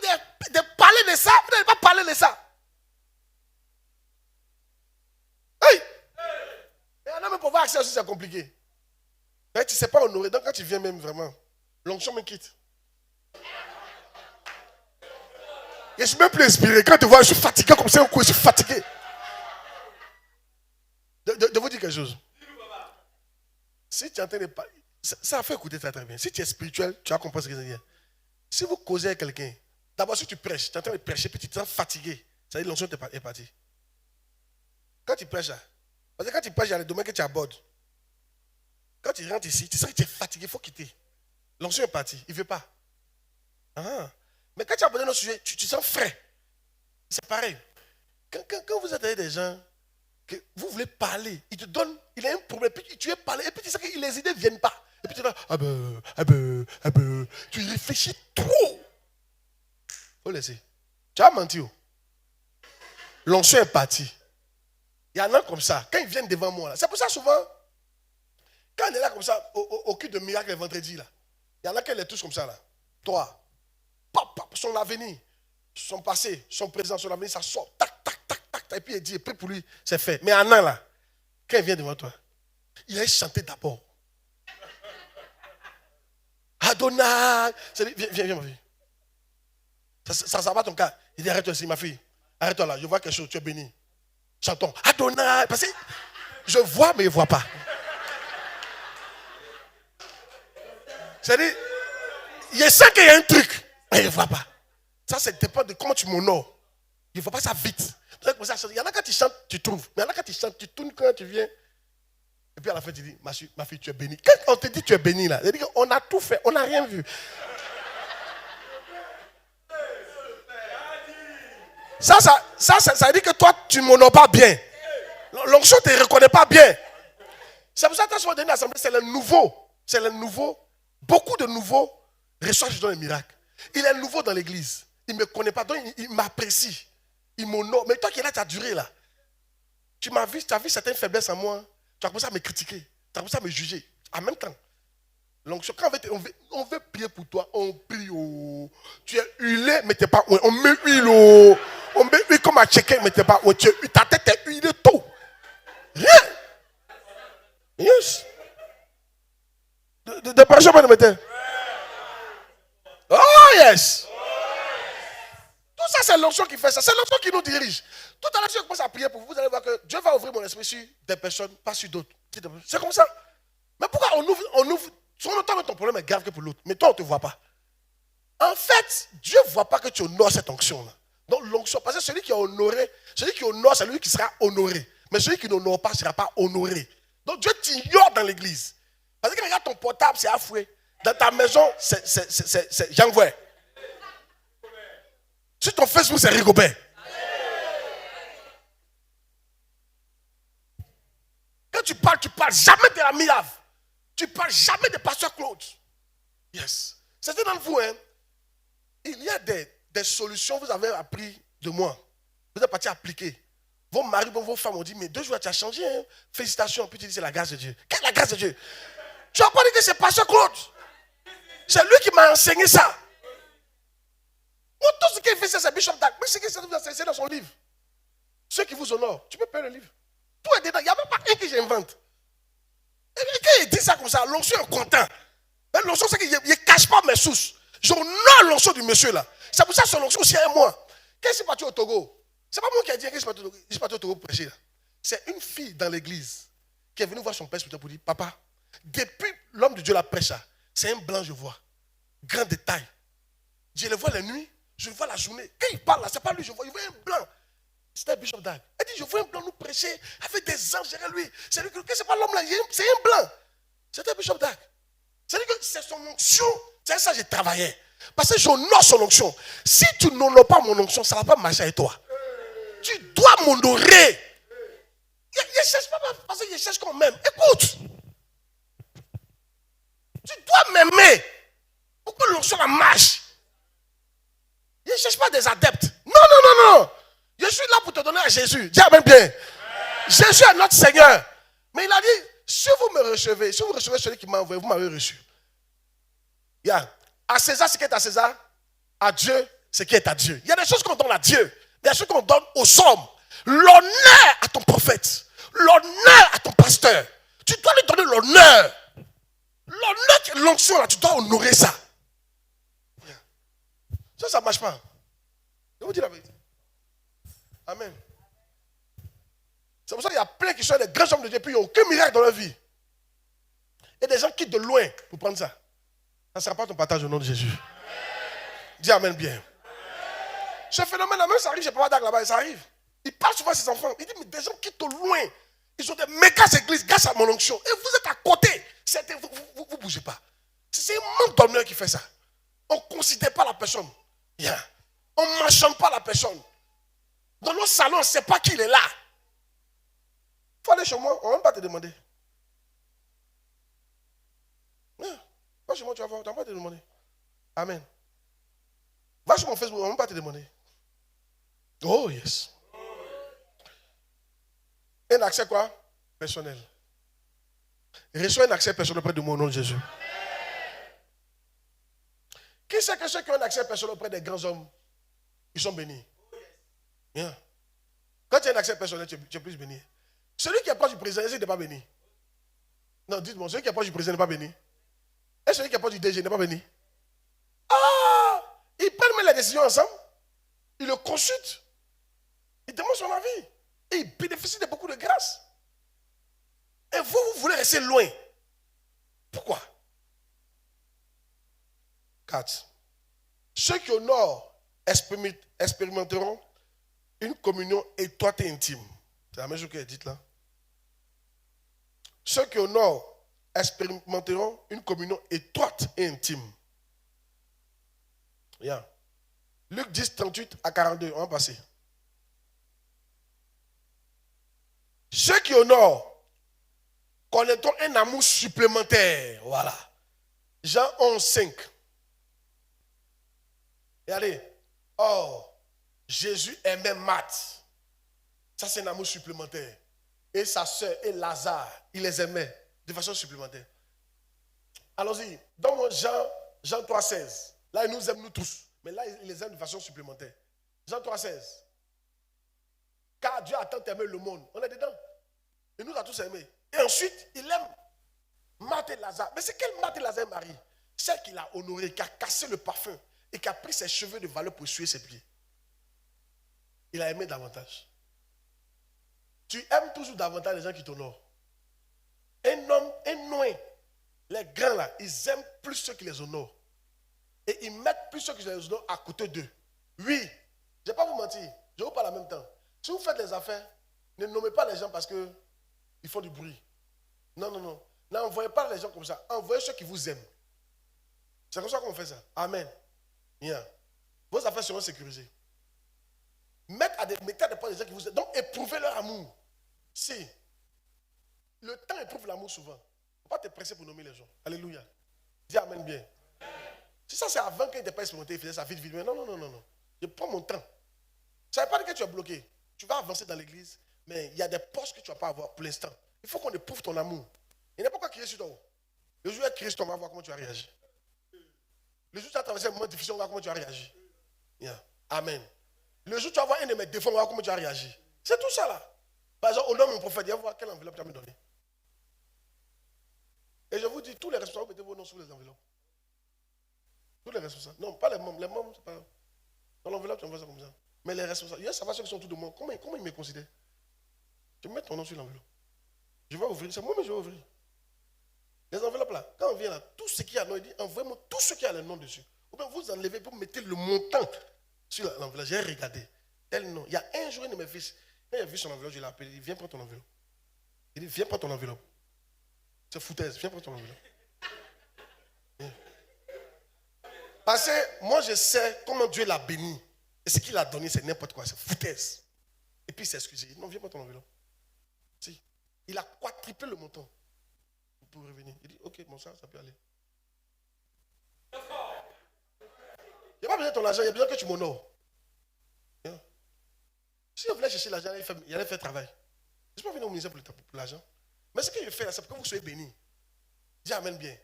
de parler de ça, vous n'allez pas parler de ça. Hey! Et on a même pour avoir accès aussi, c'est compliqué. Mais tu ne sais pas honorer. Donc quand tu viens même vraiment, l'onction me quitte. Et je ne suis même plus inspiré. Quand tu vois, je suis fatigué comme ça, je suis fatigué. De vous dire quelque chose. Si tu es en train de parler, ça fait écouter très très bien. Si tu es spirituel, tu vas comprendre ce que je veux dire. Si vous causez avec quelqu'un, d'abord si tu prêches, tu es en train de prêcher, puis tu te sens fatigué, ça veut dire l'onction est partie. Quand tu prêches là, parce que quand tu prêches, il y a les domaines que tu abordes. Quand tu rentres ici, tu sens que tu es fatigué, il faut quitter. L'onction est partie, il ne veut pas. Ah. Mais quand tu as abordé nos sujets, tu sens frais. C'est pareil. Quand vous êtes avec des gens, que vous voulez parler, ils te donnent, il a un problème, puis tu veux parler, et puis tu sais que les idées ne viennent pas. Et puis tu vas, tu réfléchis trop. Faut laisser. Tu as menti. L'onction est partie. Il y en a comme ça, quand ils viennent devant moi, là, c'est pour ça souvent, quand on est là comme ça, au cul de miracle le vendredi, là, il y en a qui les touchent comme ça, là. Toi, son avenir, son passé, son présent, son avenir, ça sort, tac, tac, tac, tac, et puis il dit, prie pour lui, c'est fait. Mais Anna, là, quand il vient devant toi, il a chanté d'abord. Adonai. Viens, ma fille. Ça va ton cas. Il dit, arrête-toi ici, ma fille. Arrête-toi là, je vois quelque chose, tu es béni. Chantons. Adonai. Parce que je vois, mais il ne voit pas. C'est-à-dire, il sent qu'il y a un truc, mais il ne voit pas. Ça, ça dépend de comment tu m'honores. Il ne voit pas ça vite. Il y en a quand tu chantes, tu trouves. Mais il y en a quand tu chantes, tu tournes quand tu viens. Et puis à la fin, tu dis, ma fille, tu es bénie. Quand on te dit tu es bénie là, c'est-à-dire qu'on a tout fait, on n'a rien vu. Ça veut dire que toi, tu ne m'honores pas bien. L'onction ne te reconnaît pas bien. C'est pour ça que quand je suis dans l'assemblée, c'est le nouveau. C'est le nouveau. Beaucoup de nouveaux reçoivent dans les miracles. Il est nouveau dans l'église. Il ne me connaît pas, donc il m'apprécie. Il m'honore. Mais toi qui es là, tu as duré là. Tu as vu certaines faiblesses en moi. Tu as commencé à me critiquer. Tu as commencé à me juger. En même temps. Donc, quand on veut prier pour toi, on prie. Oh. Tu es huilé, mais tu n'es pas. On met huile. Oh. On met huile comme à checker, mais tu n'es pas. Oh. Ta tête est huilée tôt. Rien. Yes. De passion, pas de matin. Oh, yes. Tout ça, c'est l'onction qui fait ça. C'est l'onction qui nous dirige. Tout à l'heure, si je commence à prier pour vous, vous allez voir que Dieu va ouvrir mon esprit sur des personnes, pas sur d'autres. C'est comme ça. Mais pourquoi on ouvre sur le temps, ton problème est grave que pour l'autre. Mais toi, on ne te voit pas. En fait, Dieu ne voit pas que tu honores cette onction-là. Donc, l'onction, parce que celui qui est honoré, celui qui honore, c'est lui qui sera honoré. Mais celui qui n'honore pas ne sera pas honoré. Donc, Dieu t'ignore dans l'église. Parce que regarde ton portable, c'est affoué. Dans ta maison, c'est Jean-Voué. Sur ton Facebook, c'est Rigobert. Quand tu parles jamais de la Milave. Tu parles jamais de Pasteur Claude. Yes. C'était dans vous, hein. Il y a des solutions que vous avez appris de moi. Vous êtes parti appliquer. Vos maris, vos femmes ont dit, mais 2 jours, tu as changé. Hein? Félicitations. Puis tu dis, c'est la grâce de Dieu. Quelle est la grâce de Dieu? Tu n'as pas dit que c'est Pasteur Claude. C'est lui qui m'a enseigné ça. Moi, tout ce qu'il fait, c'est Bishop Dag. Mais ce qu'il c'est dans son livre. Ceux qui vous honorent, tu peux payer le livre. Tout est dedans. Il n'y a même pas un que j'invente. Et quand il dit ça comme ça, l'onction est content. L'onction, c'est qu'il ne cache pas mes sources. J'honore l'onction du monsieur là. C'est pour ça que son onction aussi est moi. Qu'est-ce qui est parti au Togo? C'est pas moi qui ai dit que je suis parti au Togo pour prêcher là. C'est une fille dans l'église qui est venue voir son père pour dire, papa, depuis l'homme de Dieu la prêche, c'est un blanc, je vois. Grand détail. Je le vois la nuit, je le vois la journée. Quand il parle là, c'est pas lui, je vois un blanc. C'était Bishop Dag. Elle dit, je vois un blanc nous prêcher avec des anges derrière lui. C'est lui que c'est pas l'homme là, c'est un blanc. C'était Bishop Dag. C'est-à-dire que c'est son onction. C'est ça que j'ai travaillé. Parce que j'honore son onction. Si tu n'honores pas mon onction, ça ne va pas marcher avec toi. Tu dois m'honorer. Il ne cherche pas parce qu'il cherche qu'on m'aime. Écoute. Tu dois m'aimer. Pourquoi l'onction marche? Il ne cherche pas des adeptes. Non, non, non, non. Je suis là pour te donner à Jésus. Dis amen bien. Jésus est notre Seigneur. Mais il a dit, si vous me recevez, si vous recevez celui qui m'a envoyé, vous m'avez reçu. Yeah. À César ce qui est à César, à Dieu ce qui est à Dieu. Il y a des choses qu'on donne à Dieu, des choses qu'on donne aux hommes. L'honneur à ton prophète, l'honneur à ton pasteur. Tu dois lui donner l'honneur. L'honneur qui est l'onction là, tu dois honorer ça. Yeah. Ça ne marche pas. Je vous dis la vérité. Amen. C'est pour ça qu'il y a plein qui sont des grands hommes de Dieu, puis il n'y a aucun miracle dans leur vie. Et des gens quittent de loin pour prendre ça. Ça ne sera pas ton partage au nom de Jésus. Amen. Dis amen bien. Amen. Ce phénomène-là, même ça arrive chez Papa Dag là-bas, ça arrive. Il parle souvent à ses enfants. Il dit, mais des gens quittent au loin. Ils ont des méga églises grâce à mon onction. Et vous êtes à côté. Vous ne bougez pas. C'est un manque d'honneur qui fait ça. On ne considère pas la personne. Yeah. On ne mentionne pas la personne. Dans nos salons, on ne sait pas qui il est là. Il faut aller chez moi, on ne va pas te demander. Yeah. Va chez moi, tu vas voir, tu ne vas pas te demander. Amen. Va sur mon Facebook, on ne va pas te demander. Oh yes. Un accès quoi? Personnel. Reçois un accès personnel auprès de mon nom de Jésus. Qui sait que ceux qui ont un accès personnel auprès des grands hommes, ils sont bénis? Yeah. Quand tu as un accès personnel, tu es plus béni. Celui qui est proche du président, il n'est pas béni. Non, dites-moi, celui qui est proche du président n'est pas béni. Et celui qui est proche du DG n'est pas béni. Ah! Ils prennent même les décisions ensemble. Ils le consultent. Ils demandent son avis. Et ils bénéficient de beaucoup de grâce. Et vous voulez rester loin. Pourquoi? 4. Ceux qui honorent expérimenteront une communion étroite et intime. C'est la même chose qu'elle est dite là. Ceux qui honorent expérimenteront une communion étroite et intime. Yeah. Luc 10, 38 à 42. On va passer. Ceux qui honorent connaîtront un amour supplémentaire. Voilà. Jean 11, 5. Regardez. Oh, Jésus aimait Marthe. Ça, c'est un amour supplémentaire. Et sa soeur et Lazare, il les aimait de façon supplémentaire. Allons-y. Dans Jean 3, 16. Là, il nous aime nous tous. Mais là, il les aime de façon supplémentaire. Jean 3, 16. Car Dieu a tant aimé le monde. On est dedans. Il nous a tous aimés. Et ensuite, il aime Marthe et Lazare. Mais c'est quelle Marthe et Lazare, Marie? Celle qu'il a honorée, qui a cassé le parfum et qui a pris ses cheveux de valeur pour essuyer ses pieds. Il a aimé davantage. Tu aimes toujours davantage les gens qui t'honorent. Un homme, un noé, les grands là, ils aiment plus ceux qui les honorent. Et ils mettent plus ceux qui les honorent à côté d'eux. Oui, je ne vais pas vous mentir, je vous parle en même temps. Si vous faites des affaires, ne nommez pas les gens parce qu'ils font du bruit. Non, non, non. N'envoyez pas les gens comme ça. Envoyez ceux qui vous aiment. C'est comme ça qu'on fait ça. Amen. Bien. Vos affaires seront sécurisées. Mettez à des postes des gens qui vous aiment. Donc, éprouvez leur amour. Si. Le temps éprouve l'amour souvent. Il ne faut pas te presser pour nommer les gens. Alléluia. Dis amen bien. Si ça, c'est avant qu'il n'était pas expérimenté, il faisait sa vie de vie. Non, non, non, non, non. Je prends mon temps. Ça ne veut pas dire que tu es bloqué. Tu vas avancer dans l'église, mais il y a des postes que tu ne vas pas avoir pour l'instant. Il faut qu'on éprouve ton amour. Il n'y a pas quoi crier sur toi. Le jour où tu crier sur toi, on va voir comment tu vas réagir. Le jour où tu as traversé un moment difficile, on va voir comment tu vas réagir. Yeah. Amen. Le jour où tu vas voir un de mes défauts, on va voir comment tu vas réagir. C'est tout ça là. Par exemple, au nom de mon prophète, il va voir quelle enveloppe tu vas me donner. Et je vous dis, tous les responsables, mettez vos noms sur les enveloppes. Tous les responsables. Non, pas les membres. Les membres, c'est pas. Dans l'enveloppe, tu envoies ça comme ça. Mais les responsables, il y a ceux qui sont autour de moi. Comment ils me considèrent? Tu mets ton nom sur l'enveloppe. Je vais ouvrir. C'est moi, mais je vais ouvrir. Les enveloppes là, quand on vient là, tout ce qui a nom, il dit envoyez-moi tout ce qui a le nom dessus. Ou bien vous enlevez, vous mettez le montant sur l'enveloppe. J'ai regardé. Tel nom. Il y a un jour, un de mes fils, quand il a vu son enveloppe, je l'ai appelé. Il dit viens prendre ton enveloppe. Il dit viens prendre ton enveloppe. C'est foutaise, viens prendre ton enveloppe. Viens. Parce que moi je sais comment Dieu l'a béni. Et ce qu'il a donné, c'est n'importe quoi, c'est foutaise. Et puis il s'est excusé. Il dit non, viens prendre ton enveloppe. Si. Il a quadruplé le montant. Pour revenir. Il dit, ok, bon, ça peut aller. Il n'y a pas besoin de ton argent, il y a besoin que tu m'honores. Yeah. Si on voulait chercher l'argent, il allait faire travail. Je ne suis pas venu au ministère pour l'argent. Mais ce que je fais là, c'est pour que vous soyez bénis. Dis amen bien.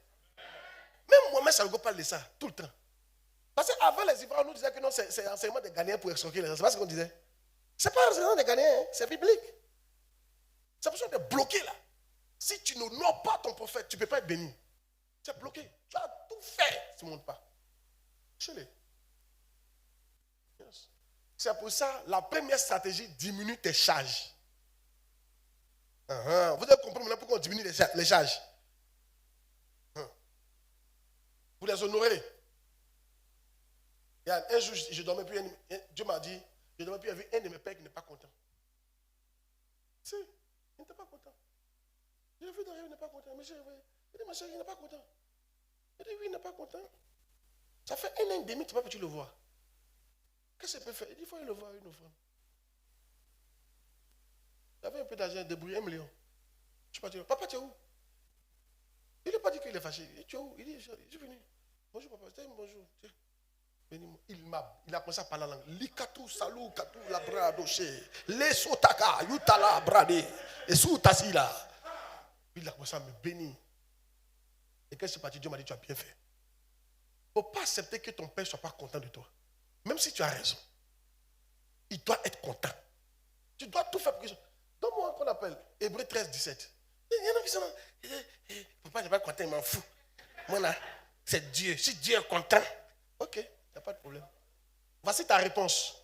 Même moi-même, ça ne me parle de ça, tout le temps. Parce qu'avant les Ivoiriens, on nous disait que non, c'est l'enseignement des Ghanéens pour escroquer les gens. C'est pas ce qu'on disait. C'est pas l'enseignement des Ghanéens, hein, c'est biblique. C'est pour ça qu'on est bloqué là. Si tu n'honores pas ton prophète, tu ne peux pas être béni. Tu es bloqué. Tu as tout fait. Tu ne montes pas. Chez-les. Yes. C'est pour ça, la première stratégie, diminue tes charges. Vous avez compris maintenant pourquoi on diminue les charges. Vous les honorez. Il y a un jour, je dormais plus. Dieu m'a dit, je dormais plus avec un de mes pères qui n'est pas content. Si, il n'était pas content. Je l'ai vu derrière, il n'est pas content. Mais il dit, ma chérie, il n'est pas content. Il dit, oui, il n'est pas content. Ça fait 1 an et demi, tu ne peux pas le voir. Qu'est-ce qu'il peut faire? Il dit, il faut aller le voir une offrande. Il avait un peu d'argent, débrouillé 1 million. Je suis parti. Papa, tu es où? Il n'a pas dit qu'il est fâché. Il dit, tu es où? Il dit, je suis venu. Bonjour, papa. Je dis, bonjour. Il a commencé à parler en langue. Likatu, salou, katu, labra, doché. Les sotaka, yutala, brade. Et sous tasila. Il a commencé à me bénir. Et quand je suis parti, Dieu m'a dit, tu as bien fait. Il ne faut pas accepter que ton père ne soit pas content de toi. Même si tu as raison. Il doit être content. Tu dois tout faire pour que ça. Donne-moi qu'on appelle Hébreux 13, 17. Il y en a qui sont là. Papa n'est pas content, il m'en fout. Moi là, c'est Dieu. Si Dieu est content, ok, il n'y a pas de problème. Voici ta réponse.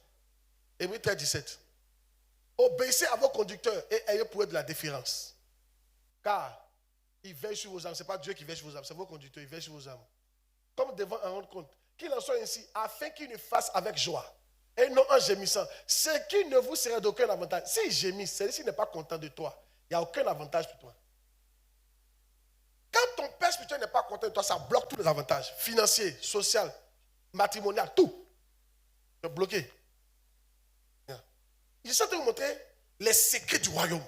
Hébreux 13, 17. Obéissez à vos conducteurs et ayez pour eux de la déférence. Car ils veillent sur vos âmes. Ce n'est pas Dieu qui veille sur vos âmes, c'est vos conducteurs, ils veillent sur vos âmes. Comme devant en rendre compte. Qu'il en soit ainsi, afin qu'ils ne fassent avec joie. Et non en gémissant. Ce qui ne vous serait d'aucun avantage. S'il gémit, celui-ci n'est pas content de toi. Il n'y a aucun avantage pour toi. Quand ton père spirituel n'est pas content de toi, ça bloque tous les avantages. Financiers, social, matrimonial, tout. Tu es bloqué. Je suis en train de vous montrer les secrets du royaume.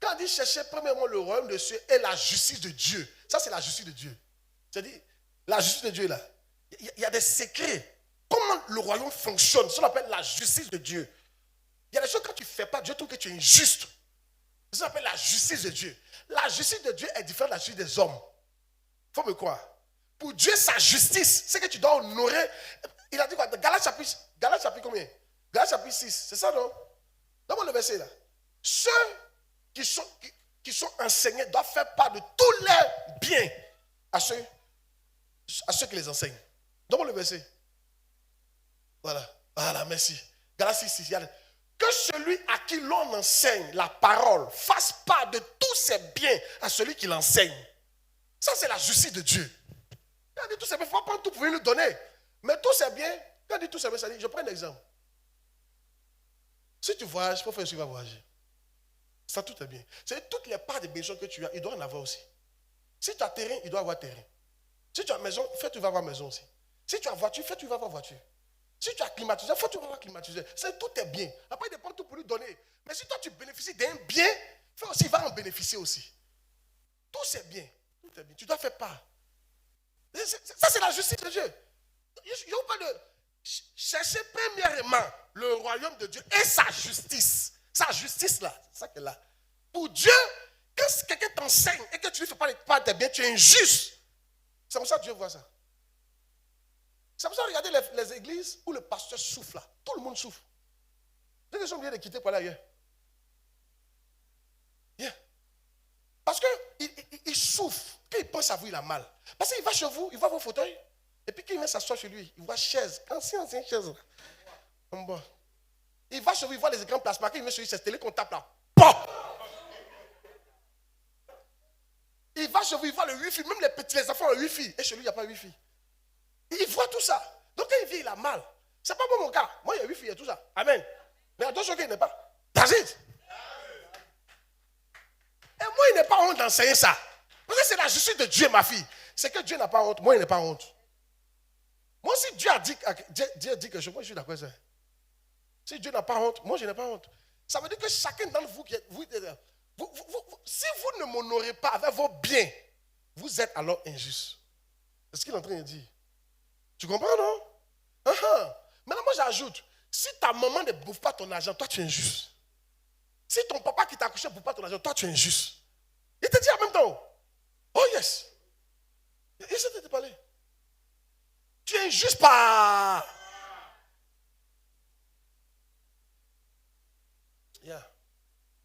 Quand on dit chercher premièrement le royaume de Dieu et la justice de Dieu. Ça, c'est la justice de Dieu. C'est-à-dire, la justice de Dieu là. Il y a des secrets. Comment le royaume fonctionne, ça on appelle la justice de Dieu. Il y a des choses quand tu ne fais pas, Dieu trouve que tu es injuste. Ça s'appelle la justice de Dieu. La justice de Dieu est différente de la justice des hommes. Il faut me croire. Pour Dieu, sa justice, c'est que tu dois honorer. Il a dit quoi? Galates chapitre combien? Galates chapitre 6, c'est ça non? Donne-moi le verset là. Ceux qui sont... qui sont enseignés doivent faire part de tous leurs biens à ceux qui les enseignent. Donne-moi le verset. Voilà. Voilà, merci. Galatie 6, que celui à qui l'on enseigne la parole fasse part de tous ses biens à celui qui l'enseigne. Ça, c'est la justice de Dieu. Quand on dit tous ses biens, il ne faut pas tout pouvoir lui donner. Mais tous ses biens, quand on dit tous ses biens, ça dit, je prends un exemple. Si tu voyages, il faut faire ce qu'il va voyager. Ça, tout est bien. C'est toutes les parts de besoin que tu as, il doit en avoir aussi. Si tu as terrain, il doit avoir terrain. Si tu as maison, fais, tu vas avoir maison aussi. Si tu as voiture, fais, tu vas avoir voiture. Si tu as climatisé, fais, tu vas avoir climatisé. Tout est bien. Après, il dépend tout pour lui donner. Mais si toi, tu bénéficies d'un bien, fais aussi, il va en bénéficier aussi. Tout c'est bien. Tout est bien. Tu dois faire part. Ça, c'est la justice de Dieu. Je vous parle de chercher premièrement le royaume de Dieu et sa justice. Sa justice là, c'est ça qu'elle a. Pour Dieu, quand quelqu'un t'enseigne et que tu ne lui fais pas tes biens, tu es injuste. C'est comme ça que Dieu voit ça. C'est comme ça, regardez les églises où le pasteur souffle là. Tout le monde souffle. Les gens sont obligés de quitter pour aller ailleurs. Yeah. Parce qu'il souffre. Quand il pense à vous, il a mal. Parce qu'il va chez vous, il voit vos fauteuils. Et puis quand il vient s'asseoir chez lui, il voit chaise. Ancienne chaise. Bon. Il va chez vous, il voit les écrans plasma. Quand il vient chez lui, c'est télé qu'on tape là. Bon. Il va chez vous, il voit le wifi. Même les enfants ont le wifi. Et chez lui, il n'y a pas de wifi. Il voit tout ça. Donc quand il vient, il a mal. C'est pas moi mon cas. Moi, il y a wifi et tout ça. Amen. Mais attention qu'il n'est pas. That's it. Et moi, il n'est pas honte d'enseigner ça. Parce que c'est la justice de Dieu, ma fille. C'est que Dieu n'a pas honte. Moi, il n'est pas honte. Moi, si Dieu a dit quelque chose, moi, je suis d'accord avec ça. Si Dieu n'a pas honte, moi, je n'ai pas honte. Ça veut dire que chacun d'entre vous, si vous ne m'honorez pas avec vos biens, vous êtes alors injuste. C'est ce qu'il est en train de dire. Tu comprends, non? Maintenant, moi, j'ajoute, si ta maman ne bouffe pas ton argent, toi, tu es injuste. Si ton papa qui t'a accouché ne bouffe pas ton argent, toi, tu es injuste. Il te dit en même temps, oh yes. Il essaie de te parler. Tu es injuste pas. Yeah.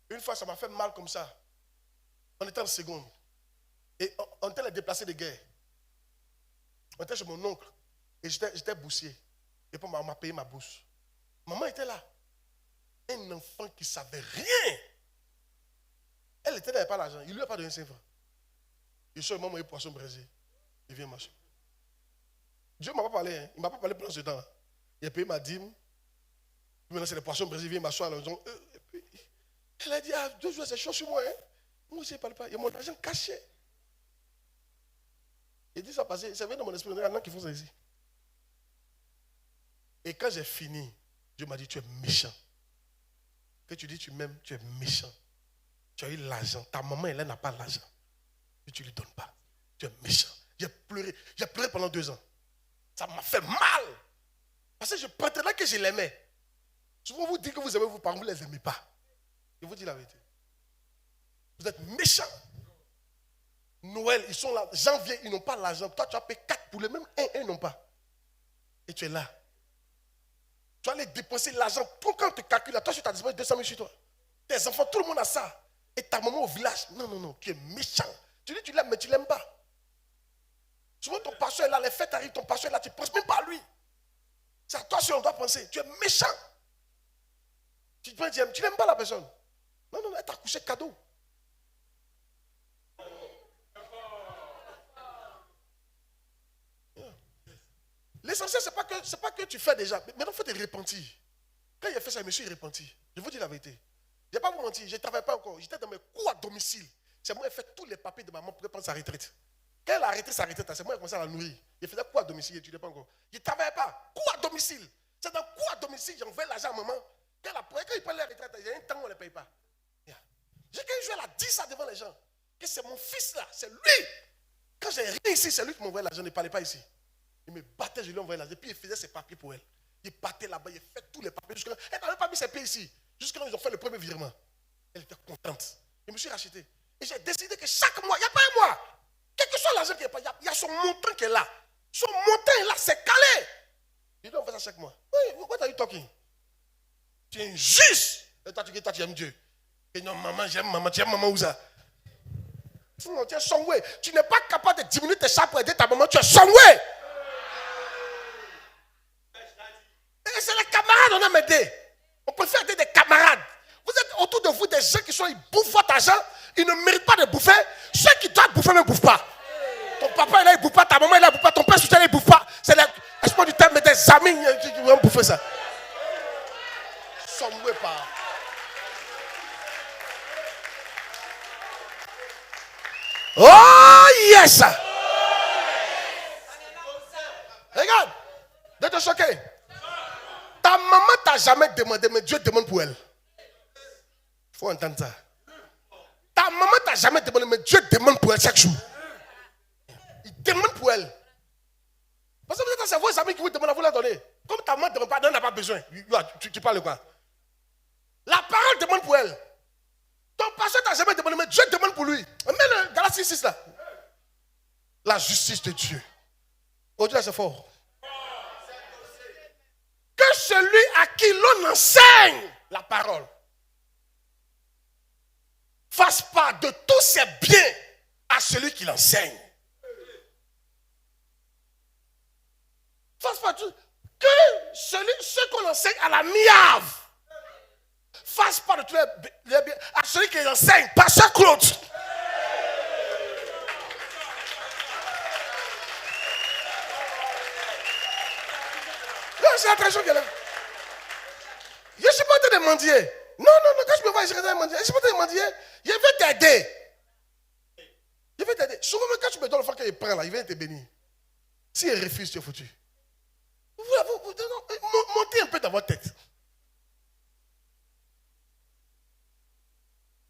Une fois, ça m'a fait mal comme ça. On était en seconde. Et on était les déplacés de guerre. On était chez mon oncle. Et j'étais boursier. Et puis on m'a payé ma bourse. Maman était là. Un enfant qui ne savait rien. Elle n'avait pas l'argent. Il ne lui a pas donné 5 francs. Il sort, maman, il poisson braisé. Il vient marcher. Dieu ne m'a pas parlé. Hein. Il ne m'a pas parlé pendant ce temps-là. Il a payé ma dîme. Maintenant, c'est les poissons braisés. Il vient m'asseoir à la maison. Elle a dit, 2 jours, c'est chaud sur moi. Hein. Moi aussi, je ne parle pas. Il y a mon argent caché. Il dit ça passé. Ça vient dans mon esprit. Il y en a qui font ça ici. Et quand j'ai fini, Dieu m'a dit, tu es méchant. Que tu dis, tu m'aimes, tu es méchant. Tu as eu l'argent. Ta maman, elle n'a pas l'argent. Et tu ne lui donnes pas. Tu es méchant. J'ai pleuré pendant 2 ans. Ça m'a fait mal. Parce que je prétendais que je l'aimais. Souvent, vous dites que vous aimez vos parents, vous ne les aimez pas. Je vous dis la vérité. Vous êtes méchants. Noël, ils sont là. Janvier, ils n'ont pas l'argent. Toi, tu as payé 4 poulets, même un, ils n'ont pas. Et tu es là. Tu vas aller dépenser l'argent. Quand on te calcule, toi, tu as dépensé 200 000 sur toi. Tes enfants, tout le monde a ça. Et ta maman au village, non, tu es méchant. Tu dis tu l'aimes, mais tu ne l'aimes pas. Souvent, ton pasteur est là, les fêtes arrivent, ton pasteur est là, tu ne penses même pas à lui. C'est à toi si on doit penser. Tu es méchant. Tu n'aimes pas la personne. Non, elle t'a couché cadeau. L'essentiel, ce n'est pas que tu fais déjà. Mais maintenant, il faut te repentir. Quand il a fait ça, je me suis repenti. Je vous dis la vérité. Je ne vais pas vous mentir, je ne travaillais pas encore. J'étais dans mes cours à domicile. C'est moi qui ai fait tous les papiers de maman pour prendre sa retraite. Quand elle a arrêté sa retraite, c'est moi qui ai commencé à la nourrir. Je faisais cours à domicile, je n'étudiais pas encore. Je ne travaillais pas. Cours à domicile. C'est dans cours à domicile, j'envoyais l'argent à maman. Quand il prend la retraite, il y a un temps où on ne les paye pas. Yeah. Quand elle a dit ça devant les gens, que c'est mon fils là, c'est lui. Quand j'ai rien ici, c'est lui qui m'envoyait l'argent, il ne parlait pas ici. Il me battait, je lui envoyais l'argent, puis il faisait ses papiers pour elle. Il battait là-bas, il fait tous les papiers. Elle n'avait pas mis ses pieds ici. Jusqu'à là, ils ont fait le premier virement. Elle était contente. Je me suis racheté. Et j'ai décidé que chaque mois, il n'y a pas un mois. Quel que soit l'argent qu'il n'y a pas, il y a son montant qui est là. Son montant est là, c'est calé. Il dit, on fait ça chaque mois. Oui, what are you talking? Tu es injuste. Et toi, tu aimes Dieu. Et non, maman, j'aime maman. Tu aimes maman où ça? Sinon, tu es somewhere. Tu n'es pas capable de diminuer tes chats pour aider ta maman. Tu es somewhere. Et c'est les camarades on a aidé. On préfère aider des camarades. Vous êtes autour de vous des gens qui sont, ils bouffent votre argent. Ils ne méritent pas de bouffer. Ceux qui doivent bouffer ne bouffent pas. Ton papa, il ne bouffe pas. Ta maman, il ne bouffe pas. Ton père, il ne bouffe pas. C'est l'espoir du terme, mais des amis qui vont bouffer ça. Somewhere pas. Oh yes! Regarde, de te choquer. Ta maman t'a jamais demandé, mais Dieu demande pour elle. Il faut entendre ça. Ta maman t'a jamais demandé, mais Dieu demande pour elle chaque jour. Il demande pour elle. Parce que peut-être c'est vos amis qui vous demandent à vous la donner. Comme ta maman ne demande pas, elle n'a pas besoin. Tu parles de quoi? La parole demande pour elle. Ton pasteur t'a jamais demandé, mais Dieu demande pour lui. Mets le Galatie 6 là. La justice de Dieu. Aujourd'hui, c'est fort. Que celui à qui l'on enseigne la parole fasse part de tous ses biens à celui qui l'enseigne. Fasse part de que ceux qu'on enseigne à la miave fasse part de tous les biens à celui qui l'enseigne, Pasteur Claude. C'est la tradition qu'elle a. Je ne suis pas en train de mendier. Non, quand je me vois, je suis en train de mendier. Je ne suis pas en train de mendier. Je vais t'aider. Je vais t'aider. Souvent, quand tu me donnes le fait qu'il prend là, il vient te bénir. S'il refuse, tu es foutu. Montez un peu dans votre tête.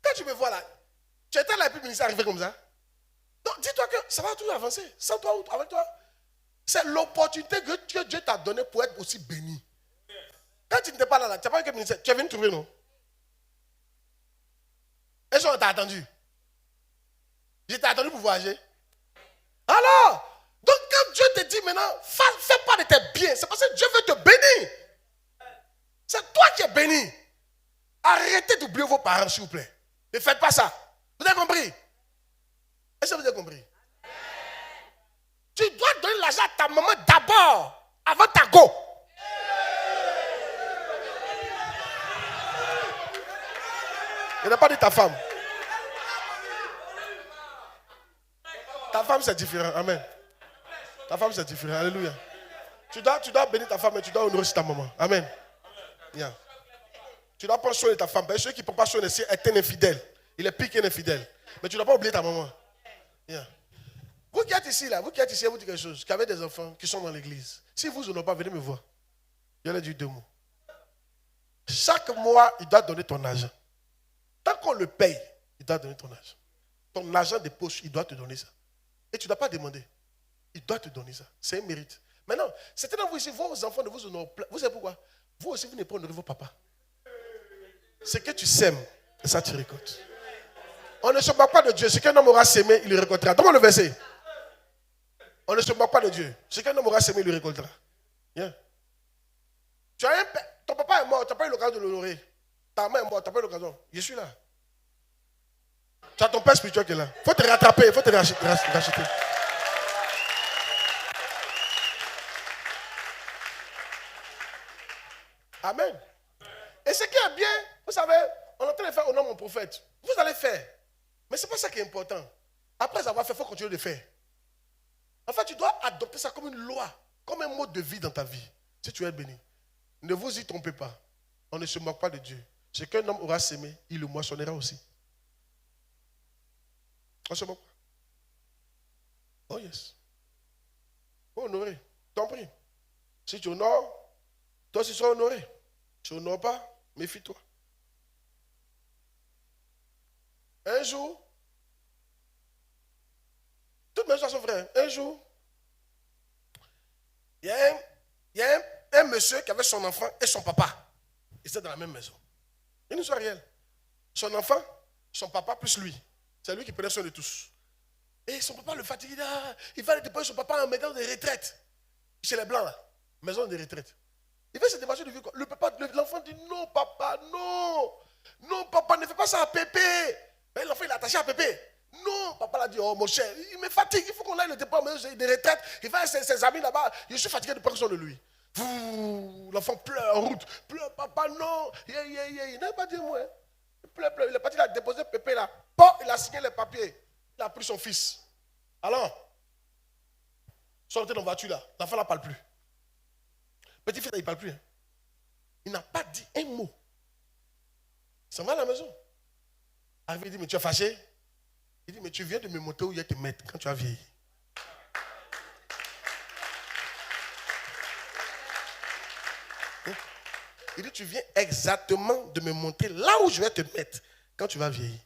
Quand tu me vois là, tu étais là et puis le ministère arrivé comme ça. Donc, dis-toi que ça va toujours avancer. Sans toi ou avec toi. C'est l'opportunité que Dieu t'a donnée pour être aussi béni. Quand tu n'étais pas là, tu n'as pas eu que ministère. Tu es venu trouver, non? Est-ce qu'on t'a attendu? Je t'ai attendu pour voyager. Alors, donc quand Dieu te dit maintenant, fais pas de tes biens, c'est parce que Dieu veut te bénir. C'est toi qui es béni. Arrêtez d'oublier vos parents, s'il vous plaît. Ne faites pas ça. Vous avez compris? Est-ce que vous avez compris? Tu dois donner l'argent à ta maman d'abord, avant ta go. Je n'ai pas dit ta femme. Ta femme, c'est différent. Amen. Ta femme, c'est différent. Alléluia. Tu dois bénir ta femme, mais tu dois honorer aussi ta maman. Amen. Yeah. Tu dois prendre soin de ta femme. Celui qui ne prend pas soin de elle est un infidèle. Il est pire qu'un infidèle. Mais tu ne dois pas oublier ta maman. Yeah. Vous qui êtes ici, là, vous qui êtes ici, vous dites quelque chose, qui avez des enfants qui sont dans l'église. Si vous n'en avez pas, venez me voir. Je vais dire 2 mots. Chaque mois, il doit donner ton argent. Tant qu'on le paye, il doit donner ton argent. Ton argent de poche, il doit te donner ça. Et tu ne dois pas demander. Il doit te donner ça. C'est un mérite. Maintenant, certains d'entre vous ici, vos enfants ne vous honorent pas. Vous savez pourquoi? Vous aussi, vous n'êtes pas honoré vos papas. Ce que tu sèmes, ça tu récoltes. On ne se moque pas de Dieu. Ce qu'un homme aura sémé, il le récoltera. Donne-moi le verset. On ne se moque pas de Dieu. Ce qu'un homme aura sémé, il le récoltera. Yeah. Ton papa est mort, tu n'as pas eu l'occasion de l'honorer. Ta maman est morte, tu n'as pas eu l'occasion. Je suis là. Tu as ton père spirituel qui est là. Il faut te rattraper, il faut te racheter. Amen. Et ce qui est bien, vous savez, on est en train de faire au nom de mon prophète. Vous allez faire. Mais ce n'est pas ça qui est important. Après avoir fait, il faut continuer de faire. En fait, tu dois adopter ça comme une loi, comme un mode de vie dans ta vie. Si tu es béni. Ne vous y trompez pas. On ne se moque pas de Dieu. Ce qu'un homme aura sémé, il le moissonnera aussi. On se moque pas. Oh yes. Faut honorer. T'en prie. Si tu honores, toi aussi seras honoré. Tu n'honores pas, méfie-toi. Un jour, toutes mes soeurs sont frères. Un jour, il y a un monsieur qui avait son enfant et son papa. Ils étaient dans la même maison. Une histoire réelle. Son enfant, son papa plus lui. C'est lui qui prenait soin de tous. Et son papa le fatigue. Il va aller déposer son papa en maison de retraite. Chez les blancs là. Maison de retraite. Il fait cette démarche de vie. L'enfant dit non papa, non. Non papa, ne fais pas ça à Pépé. Mais l'enfant il est attaché à Pépé. Non, papa l'a dit, oh mon cher, il me fatigue, il faut qu'on aille le départ de retraite. Il va avec ses amis là-bas. Je suis fatigué de prendre soin de lui. L'enfant pleure en route. Pleure, papa, non. Il n'a pas dit moi. Il pleure. Il est parti là, déposer Pépé là. Bon, il a signé les papiers. Il a pris son fils. Alors, sortez dans la voiture là. L'enfant ne parle plus. Petit fils, il ne parle plus. Hein. Il n'a pas dit un mot. Il s'en va à la maison. Arrivé, il dit, mais tu es fâché? Il dit, mais tu viens de me montrer où il y a te mettre quand tu as vieilli. Il dit, tu viens exactement de me montrer là où je vais te mettre quand tu vas vieillir.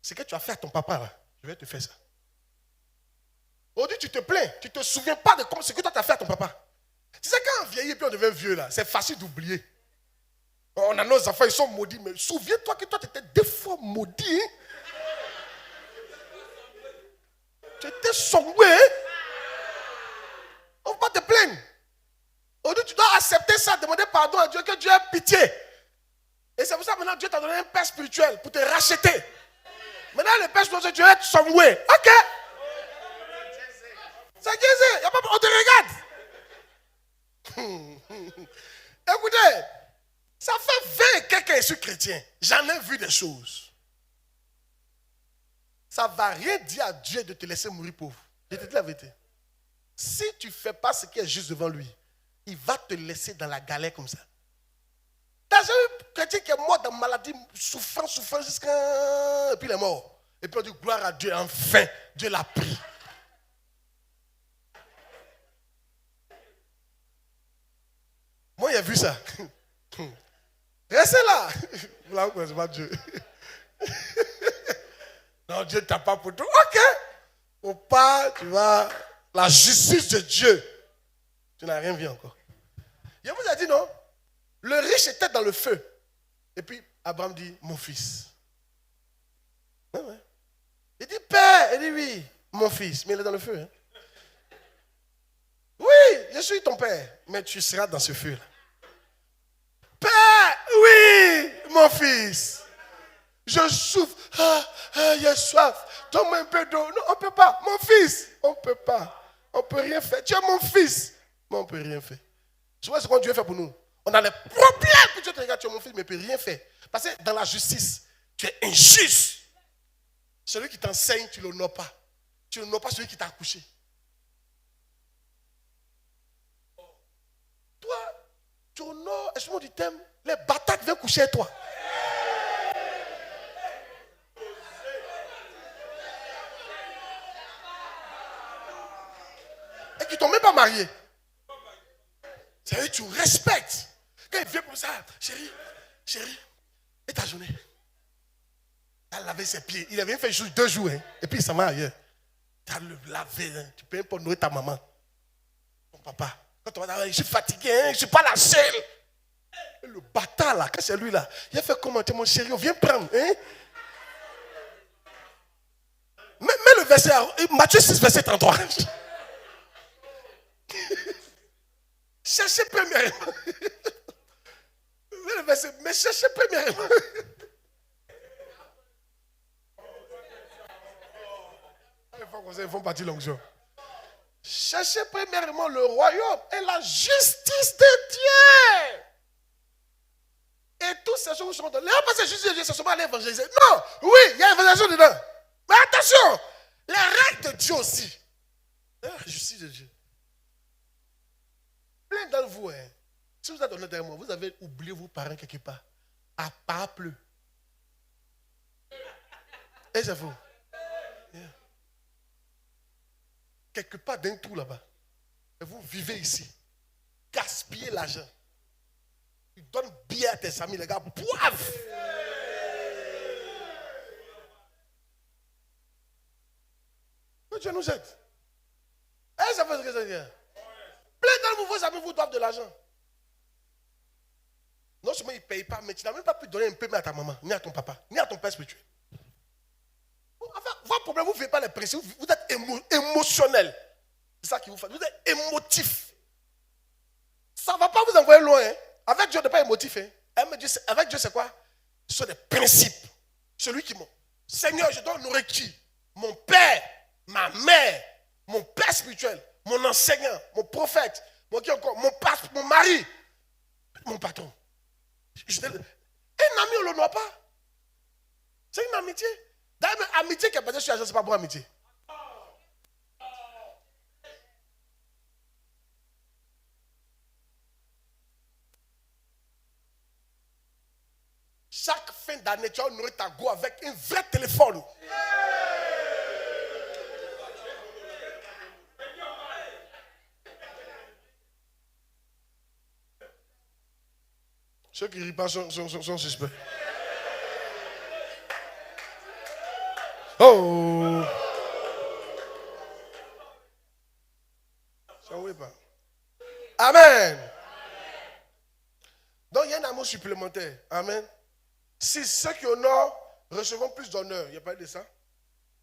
Ce que tu as fait à ton papa là, je vais te faire ça. Aujourd'hui, tu te plains, tu ne te souviens pas de ce que toi tu as fait à ton papa. Tu sais, quand on vieillit et puis on devient vieux là, c'est facile d'oublier. On a nos enfants, ils sont maudits, mais souviens-toi que toi tu étais deux fois maudit. Hein? Tu étais sauvé. Hein? On ne va pas te plaindre. Aujourd'hui, tu dois accepter ça, demander pardon à Dieu, que Dieu ait pitié. Et c'est pour ça que maintenant Dieu t'a donné un père spirituel pour te racheter. Maintenant, le père spirituel, Dieu est somewhere. Ok. C'est Jésus. On te regarde. Écoutez, ça fait 20 et quelques que je suis chrétien. J'en ai vu des choses. Ça ne va rien dire à Dieu de te laisser mourir pauvre. Je te dis la vérité. Si tu ne fais pas ce qui est juste devant lui, il va te laisser dans la galère comme ça. T'as jamais vu un chrétien qui est mort dans maladie, souffrant jusqu'à... Et puis il est mort. Et puis on dit gloire à Dieu, enfin, Dieu l'a pris. Moi, j'ai vu ça. Restez là. Vous ne connaissez pas Dieu. Non, Dieu ne t'a pas pour tout. Ok. Faut pas, tu vas... La justice de Dieu. Tu n'as rien vu encore. Je vous ai dit non. Le riche était dans le feu. Et puis Abraham dit, mon fils. Ouais, ouais. Il dit, père. Il dit, oui, mon fils. Mais il est dans le feu. Hein. Oui, je suis ton père. Mais tu seras dans ce feu-là. Père, oui, mon fils. Je souffre. J'ai soif. Donne-moi un peu d'eau. Non, on ne peut pas. Mon fils, on ne peut pas. On ne peut rien faire. Tu es mon fils. Mais on ne peut rien faire. Tu vois ce que Dieu fait pour nous. On a les problèmes. Puis Dieu te regarde, tu es mon fils, mais il ne peut rien faire. Parce que dans la justice, tu es injuste. Celui qui t'enseigne, tu ne l'honores pas. Tu n'honores pas celui qui t'a accouché. Toi, tu honores, excuse-moi du thème, les bâtards viennent coucher avec toi. Et qui ne t'ont même pas marié. C'est-à-dire que tu respectes. Quand il vient comme ça, chérie, et ta journée. Il a lavé ses pieds. Il avait fait juste 2 jours. Hein, et puis il s'en va ailleurs. Tu as le lavé. Hein, tu peux même pas nourrir ta maman. Ton papa. Quand on va dire, je suis fatigué, hein, je ne suis pas la seule. Et le bâtard là, quand c'est lui là, il a fait comment, mon chéri, on vient prendre. Hein? Mets le verset, Matthieu 6, verset 33. Cherchez premièrement. Mais cherchez premièrement. Ils font partie de l'onction. Cherchez premièrement le royaume et la justice de Dieu. Et toutes ces choses seront données. Là, parce que la justice de Dieu, c'est seulement aller évangéliser. Non, oui, il y a l'évangélisation dedans. Mais attention, les règles de Dieu aussi. La justice de Dieu. Plein d'entre vous, hein, si vous êtes honnête avec moi, vous avez oublié vos parents quelque part. À part pleu. Et c'est faux. Yeah. Quelque part d'un trou là-bas. Et vous vivez ici. Gaspillez l'argent. Tu donnes bien à tes amis, les gars, boivent. Que Dieu nous aide. Et ça fait ce que ça dit. Plein d'entre vous, vos amis vous doivent de l'argent. Non seulement ils ne payent pas, mais tu n'as même pas pu donner un peu à ta maman, ni à ton papa, ni à ton père spirituel. Enfin, votre problème, vous ne faites pas les pressions, vous êtes émotionnel. C'est ça qui vous fait. Vous êtes émotif. Ça ne va pas vous envoyer loin. Hein. Avec Dieu, on n'est pas émotif. Hein. Avec Dieu, c'est quoi? Ce sont des principes. Celui qui monte. Seigneur, je dois honorer qui? mon père, ma mère, mon père spirituel, mon enseignant, mon prophète, mon mari, mon patron. Un ami, on ne l'honore pas. C'est une amitié. D'ailleurs, amitié qui est basée sur l'argent, ce n'est pas bonne amitié. Chaque fin d'année, tu vas honorer ta go avec un vrai téléphone. Ceux qui ne rient pas sont suspects. Oh! Ça ne pas. Amen. Donc il y a un amour supplémentaire. Amen. Si ceux qui honorent recevront plus d'honneur, il n'y a pas de ça.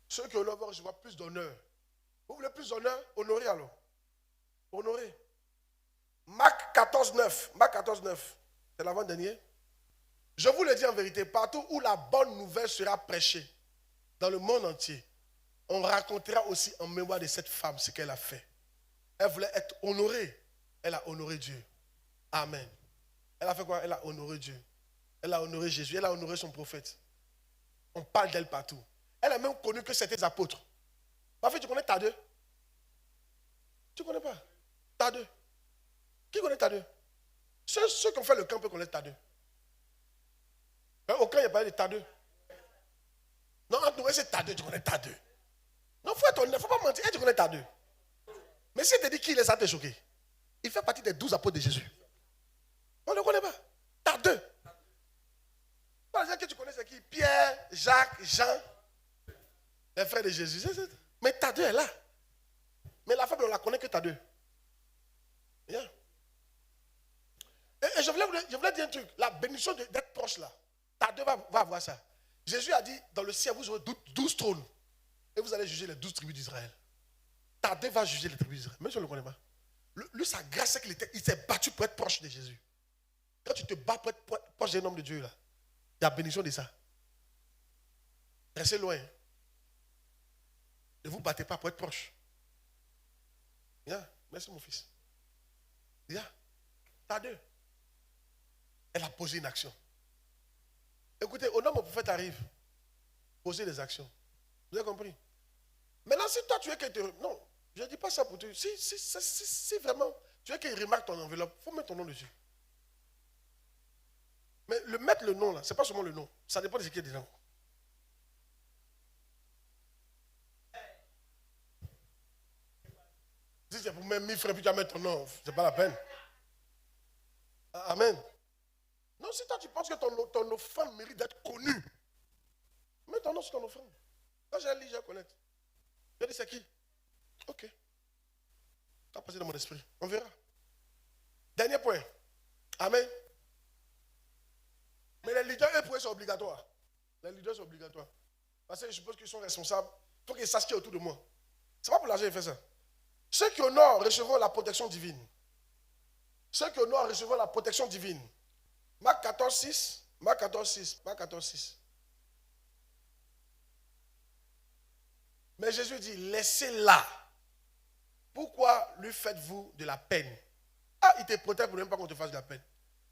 Ceux qui honorent vont recevoir plus d'honneur. Vous voulez plus d'honneur? Honorez alors. Honorez. Marc 14, 9. Marc 14, 9. C'est l'avant-dernier. Je vous le dis en vérité, partout où la bonne nouvelle sera prêchée, dans le monde entier, on racontera aussi en mémoire de cette femme ce qu'elle a fait. Elle voulait être honorée. Elle a honoré Dieu. Amen. Elle a fait quoi? Elle a honoré Dieu. Elle a honoré Jésus. Elle a honoré son prophète. On parle d'elle partout. Elle a même connu que c'était des apôtres. Parfois, tu connais Tadeu? Tu ne connais pas? Tadeu. Qui connaît Tadeu? Ceux qui ont fait le camp peuvent connaître Tadeu. Au camp, il n'y a pas de Tadeu. Non, c'est Tadeu, tu connais Tadeu. Non, il ne faut pas mentir, tu connais Tadeu. Mais si tu te dis qui il est, ça te choqué. Il fait partie des 12 apôtres de Jésus. On ne le connaît pas. Tadeu. Par exemple, que tu connais, c'est qui? Pierre, Jacques, Jean, les frères de Jésus. Mais Tadeu est là. Mais la femme, on ne la connaît que Tadeu. Yeah. Et je voulais dire un truc. La bénédiction d'être proche là. Tadeu va avoir ça. Jésus a dit, dans le ciel, vous aurez 12 trônes. Et vous allez juger les 12 tribus d'Israël. Tadeu va juger les tribus d'Israël. Même si on ne le connaît pas. Lui, sa grâce, c'est qu'il s'est battu pour être proche de Jésus. Quand tu te bats pour être proche d'un homme de Dieu, là, il y a bénédiction de ça. Restez loin. Ne vous battez pas pour être proche. Yeah. Merci mon fils. Yeah. Tadeu. Elle a posé une action. Écoutez, au nom où mon prophète arrive, poser des actions. Vous avez compris? Maintenant, si toi tu veux qu'elle te... Non, je ne dis pas ça pour toi. Si vraiment tu veux qu'il remarque ton enveloppe, il faut mettre ton nom dessus. Mais mettre le nom là, ce n'est pas seulement le nom. Ça dépend de ce qu'il y a dedans. Si c'est pour mettre 1000 frères puis tu vas mettre ton nom, ce n'est pas la peine. Amen. Non, si toi tu penses que ton offrande mérite d'être connu, mets ton nom sur ton offrande. Quand j'ai lu, je vais connaître. Je dis c'est qui? Ok. Ça va passer dans mon esprit. On verra. Dernier point. Amen. Mais les leaders, eux, sont obligatoires. Les leaders sont obligatoires. Parce que je suppose qu'ils sont responsables. Il faut qu'ils sachent qui est autour de moi. Ce n'est pas pour l'argent qu'ils font ça. Ceux qui honorent recevront la protection divine. Ceux qui honorent recevront la protection divine. Marc 14, 6. Marc 14, 6. Marc 14, 6. Mais Jésus dit, laissez-la. Pourquoi lui faites-vous de la peine? Ah, il te protège pour ne même pas qu'on te fasse de la peine.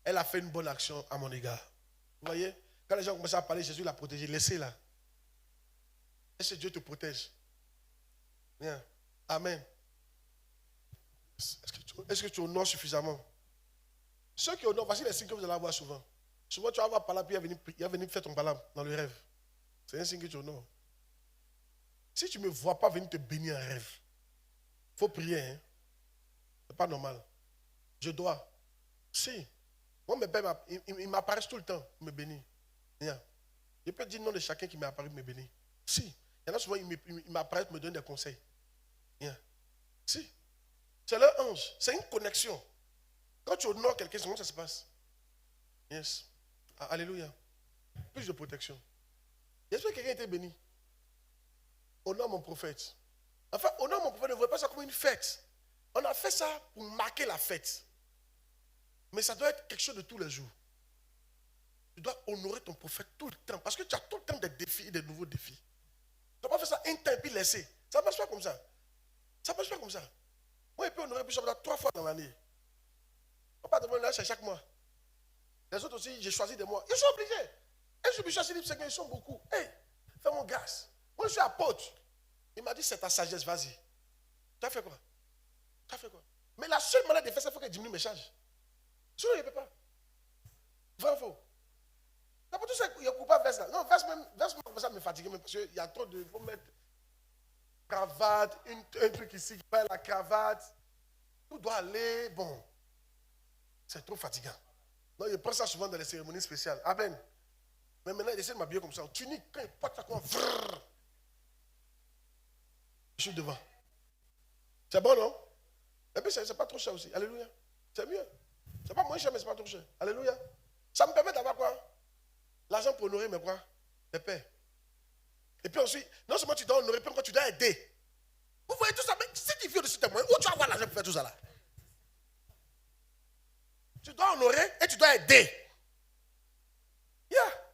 Elle a fait une bonne action à mon égard. Vous voyez? Quand les gens commencent à parler, Jésus l'a protégée. Laissez-la. Laissez Dieu te protège. Bien. Amen. Est-ce que tu honores suffisamment? Ceux qui honorent, voici les signes que vous allez avoir souvent. Souvent, tu vas avoir Pala, puis il va venir faire ton Pala dans le rêve. C'est un signe que tu honores. Si tu ne me vois pas venir te bénir en rêve, il faut prier. Hein? Ce n'est pas normal. Je dois. Si. Moi, mes pères, ils m'apparaissent tout le temps pour me bénir. Yeah. Je peux dire le nom de chacun qui m'est apparu pour me bénir. Si. Il y en a souvent, ils m'apparaissent pour me donner des conseils. Yeah. Si. C'est leur ange. C'est une connexion. Quand tu honores quelqu'un, comment ça se passe? Yes. Alléluia. Plus de protection. J'espère que quelqu'un a été béni. Honore mon prophète. Enfin, honore mon prophète, ne voyez pas ça comme une fête. On a fait ça pour marquer la fête. Mais ça doit être quelque chose de tous les jours. Tu dois honorer ton prophète tout le temps. Parce que tu as tout le temps des défis et des nouveaux défis. Tu ne dois pas faire ça un temps et puis laisser. Ça ne marche pas comme ça. Ça ne marche pas comme ça. Moi, je peux honorer Bishop 3 fois dans l'année. On ne va pas demander là chaque mois. Les autres aussi, j'ai choisi des mois. Ils sont obligés. Et je suis Bishop, c'est qu'ils sont beaucoup. Hey, fais-moi grâce. Moi, je suis apôtre. Il m'a dit, c'est ta sagesse, vas-y. Tu as fait quoi? Tu as fait quoi? Mais la seule manière de faire ça, il faut qu'elle diminue mes charges. Sinon, il ne peut pas. Vrai ou faux? C'est pour tout ça qu'il ne coupe pas verse là. Non, verse même comme ça me fatigue. Parce qu'il y a trop de. Il faut mettre cravate, un truc ici qui fait la cravate. Tout doit aller. Bon. C'est trop fatigant. Non, je prends ça souvent dans les cérémonies spéciales. Amen. Mais maintenant, il essaie de m'habiller comme ça. En tunique, quand il porte ça comme. Je suis devant. C'est bon, non? Et puis, c'est pas trop cher aussi. Alléluia. C'est mieux. C'est pas moins cher, mais c'est pas trop cher. Alléluia. Ça me permet d'avoir quoi? L'argent pour honorer mes quoi? Mes pères. Et puis ensuite, non seulement tu dois honorer, puis encore tu dois aider. Vous voyez tout ça, mais si tu viens de ce témoin, où tu vas avoir l'argent pour faire tout ça là? Tu dois honorer et tu dois aider. Yeah.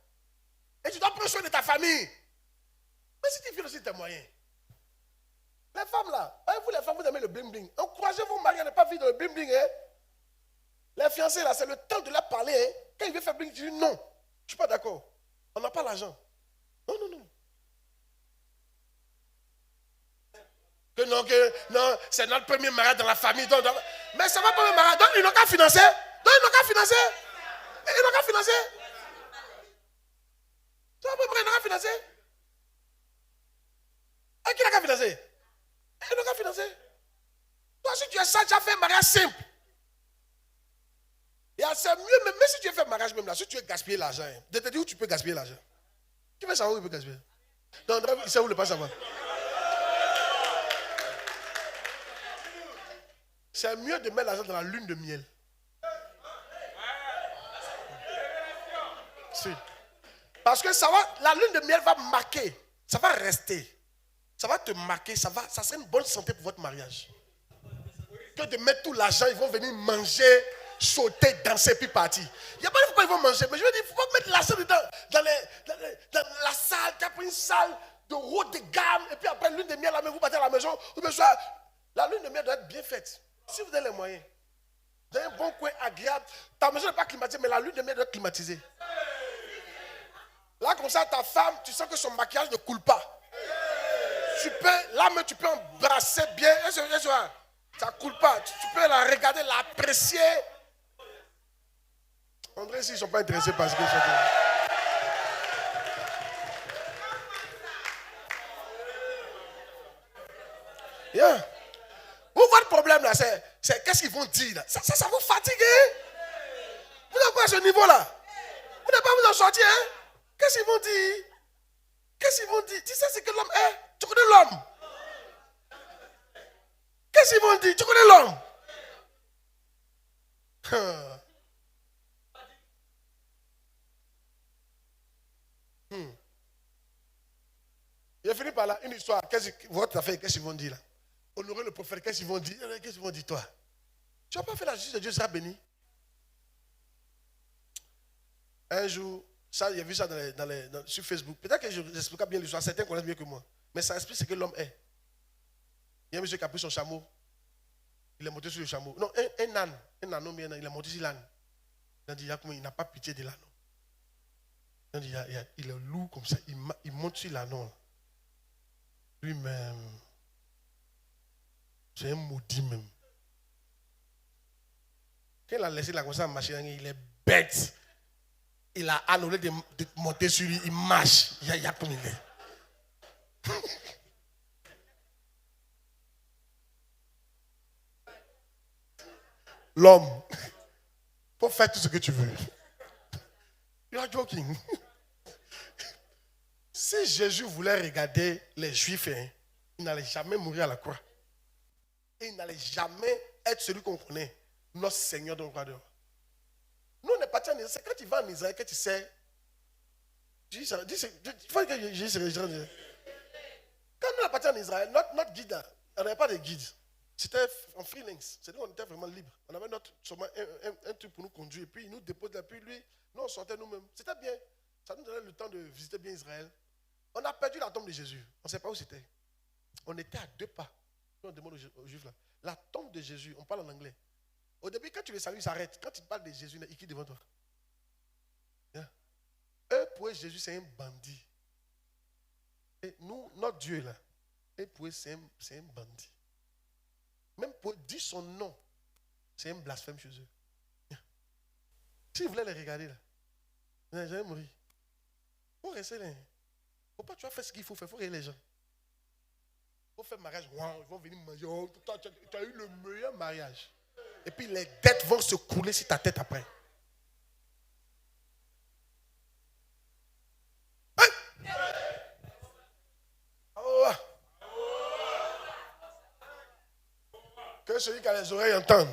Et tu dois prendre soin de ta famille. Mais si tu viens aussi tes moyens. Les femmes là, vous les femmes, vous aimez le bling bling. Encouragez vos maris à ne pas vivre dans le bling bling. Hein? Les fiancés là, c'est le temps de leur parler. Hein? Quand ils veulent faire bling, tu dis non. Je ne suis pas d'accord. On n'a pas l'argent. Non, non, non. Non, c'est notre premier mariage dans la famille. Mais ça va pas le mariage. Donc ils n'ont qu'à financer. Ils n'ont qu'à financer. Ça va pas, ils n'ont qu'à financer. Et qui n'a qu'à financer? Ils n'ont qu'à financer. Toi, si tu es ça, tu as fait un mariage simple. Et c'est mieux, même si tu as fait un mariage même là, si tu veux gaspiller l'argent, hein, de te dire où tu peux gaspiller l'argent. Tu veux savoir où tu peux gaspiller? Non, il sait où ne pas savoir. C'est mieux de mettre l'argent dans la lune de miel. Si. Parce que la lune de miel va marquer, ça va rester. Ça va te marquer, ça serait une bonne santé pour votre mariage. Que de mettre tout l'argent, ils vont venir manger, sauter, danser, puis partir. Il n'y a pas de pourquoi ils vont manger, mais je veux dire, il ne faut pas mettre l'argent dans la salle, tu as pris une salle de haut de gamme, et puis après lune de miel, vous partez à la maison, la lune de miel doit être bien faite. Si vous avez les moyens, dans un bon coin agréable, ta maison n'est pas climatisée, mais la lune de miel doit être climatisée. Là, comme ça, ta femme, tu sens que son maquillage ne coule pas. Tu peux embrasser bien, ça ne coule pas. Tu peux la regarder, l'apprécier. André, s'ils ne sont pas intéressés parce que yeah. Votre problème là, c'est qu'est-ce qu'ils vont dire là? Ça vous fatigue, hein? Vous n'avez pas à ce niveau-là. Vous n'avez pas vous en sortir, hein? Qu'est-ce qu'ils vont dire? Qu'est-ce qu'ils vont dire? Tu sais ce que l'homme est? Tu connais l'homme? Qu'est-ce qu'ils vont dire? Tu connais l'homme? Il a fini par là, une histoire. Votre affaire, qu'est-ce qu'ils vont dire là? Honorer le prophète, qu'est-ce qu'ils vont dire? Qu'est-ce qu'ils vont dire toi? Tu n'as pas fait la justice de Dieu, sera béni. Un jour, ça, j'ai vu ça sur Facebook. Peut-être que je n'explique pas bien l'histoire. Certains connaissent mieux que moi. Mais ça explique ce que l'homme est. Il y a un monsieur qui a pris son chameau. Il est monté sur le chameau. Non, un âne. Un âne, il est monté sur l'âne. Il n'a pas pitié de l'âne. Il est lourd comme ça. Il monte sur l'âne. Lui-même. C'est un maudit même. Quand il a laissé la conscience marcher, il est bête. Il a annulé de monter sur lui, il marche. Il y a comme il est. L'homme, faut faire tout ce que tu veux. You are joking. Si Jésus voulait regarder les Juifs, hein, il n'allait jamais mourir à la croix. Et il n'allait jamais être celui qu'on connaît, notre Seigneur de croix dehors. Nous, on est partis en Israël. C'est quand tu vas en Israël que tu sais. Il faut que Jésus se réjouisse. Quand nous, on est partis en Israël, notre guide, on n'avait pas de guide. C'était en freelance. C'est-à-dire qu'on était vraiment libre. On avait un truc pour nous conduire. Et puis, il nous dépose là. Puis, lui, nous, on sortait nous-mêmes. C'était bien. Ça nous donnait le temps de visiter bien Israël. On a perdu la tombe de Jésus. On ne sait pas où c'était. On était à 2 pas. On demande aux Juifs là. La tombe de Jésus, on parle en anglais. Au début, quand tu les salues, ils s'arrêtent. Quand ils parlent de Jésus, ils quittent devant toi. Yeah. Eux, pour eux, Jésus, c'est un bandit. Et nous, notre Dieu là, et pour eux, c'est un bandit. Même pour dire son nom, c'est un blasphème chez eux. Yeah. Si vous voulez les regarder là, vous allez mourir. Il faut rester là. Il ne faut pas, tu vas faire ce qu'il faut faire. Il faut regarder les gens. Il faut faire mariage. Wow, ils vont venir manger. Oh, tu as eu le meilleur mariage. Et puis les dettes vont se couler sur ta tête après. Hein? Oh. Que celui qui a les oreilles entende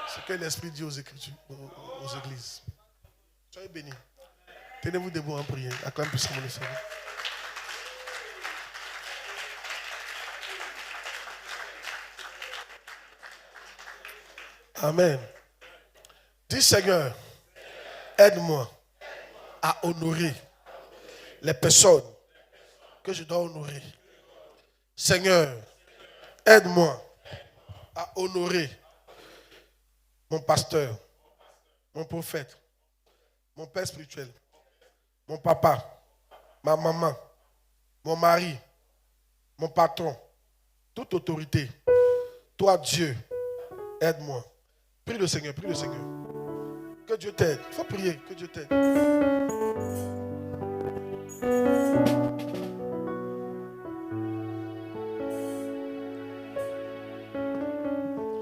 ce que l'Esprit dit aux Écritures, aux églises. Soyez bénis. Tenez-vous debout en prière. Acclame puissamment le Seigneur. Amen. Dis Seigneur, aide-moi à honorer les personnes que je dois honorer. Seigneur, aide-moi à honorer mon pasteur, mon prophète, mon père spirituel, mon papa, ma maman, mon mari, mon patron, toute autorité. Toi, Dieu, aide-moi. Prie le Seigneur, prie le Seigneur. Que Dieu t'aide. Il faut prier, que Dieu t'aide.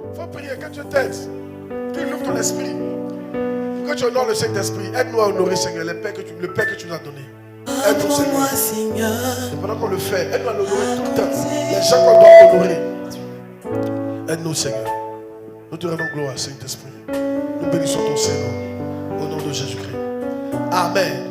Il faut prier, que Dieu t'aide. Qu'il ouvre ton esprit. Que tu honores le Saint-Esprit. Aide-nous à honorer, Seigneur, le Père que tu nous as donné. Aide-nous, Seigneur. Et pendant qu'on le fait, aide-nous à l'honorer tout le temps. Les gens qu'on doit honorer. Aide-nous, Seigneur. Nous te rendons gloire, Saint-Esprit. Nous bénissons ton Seigneur. Au nom de Jésus-Christ. Amen.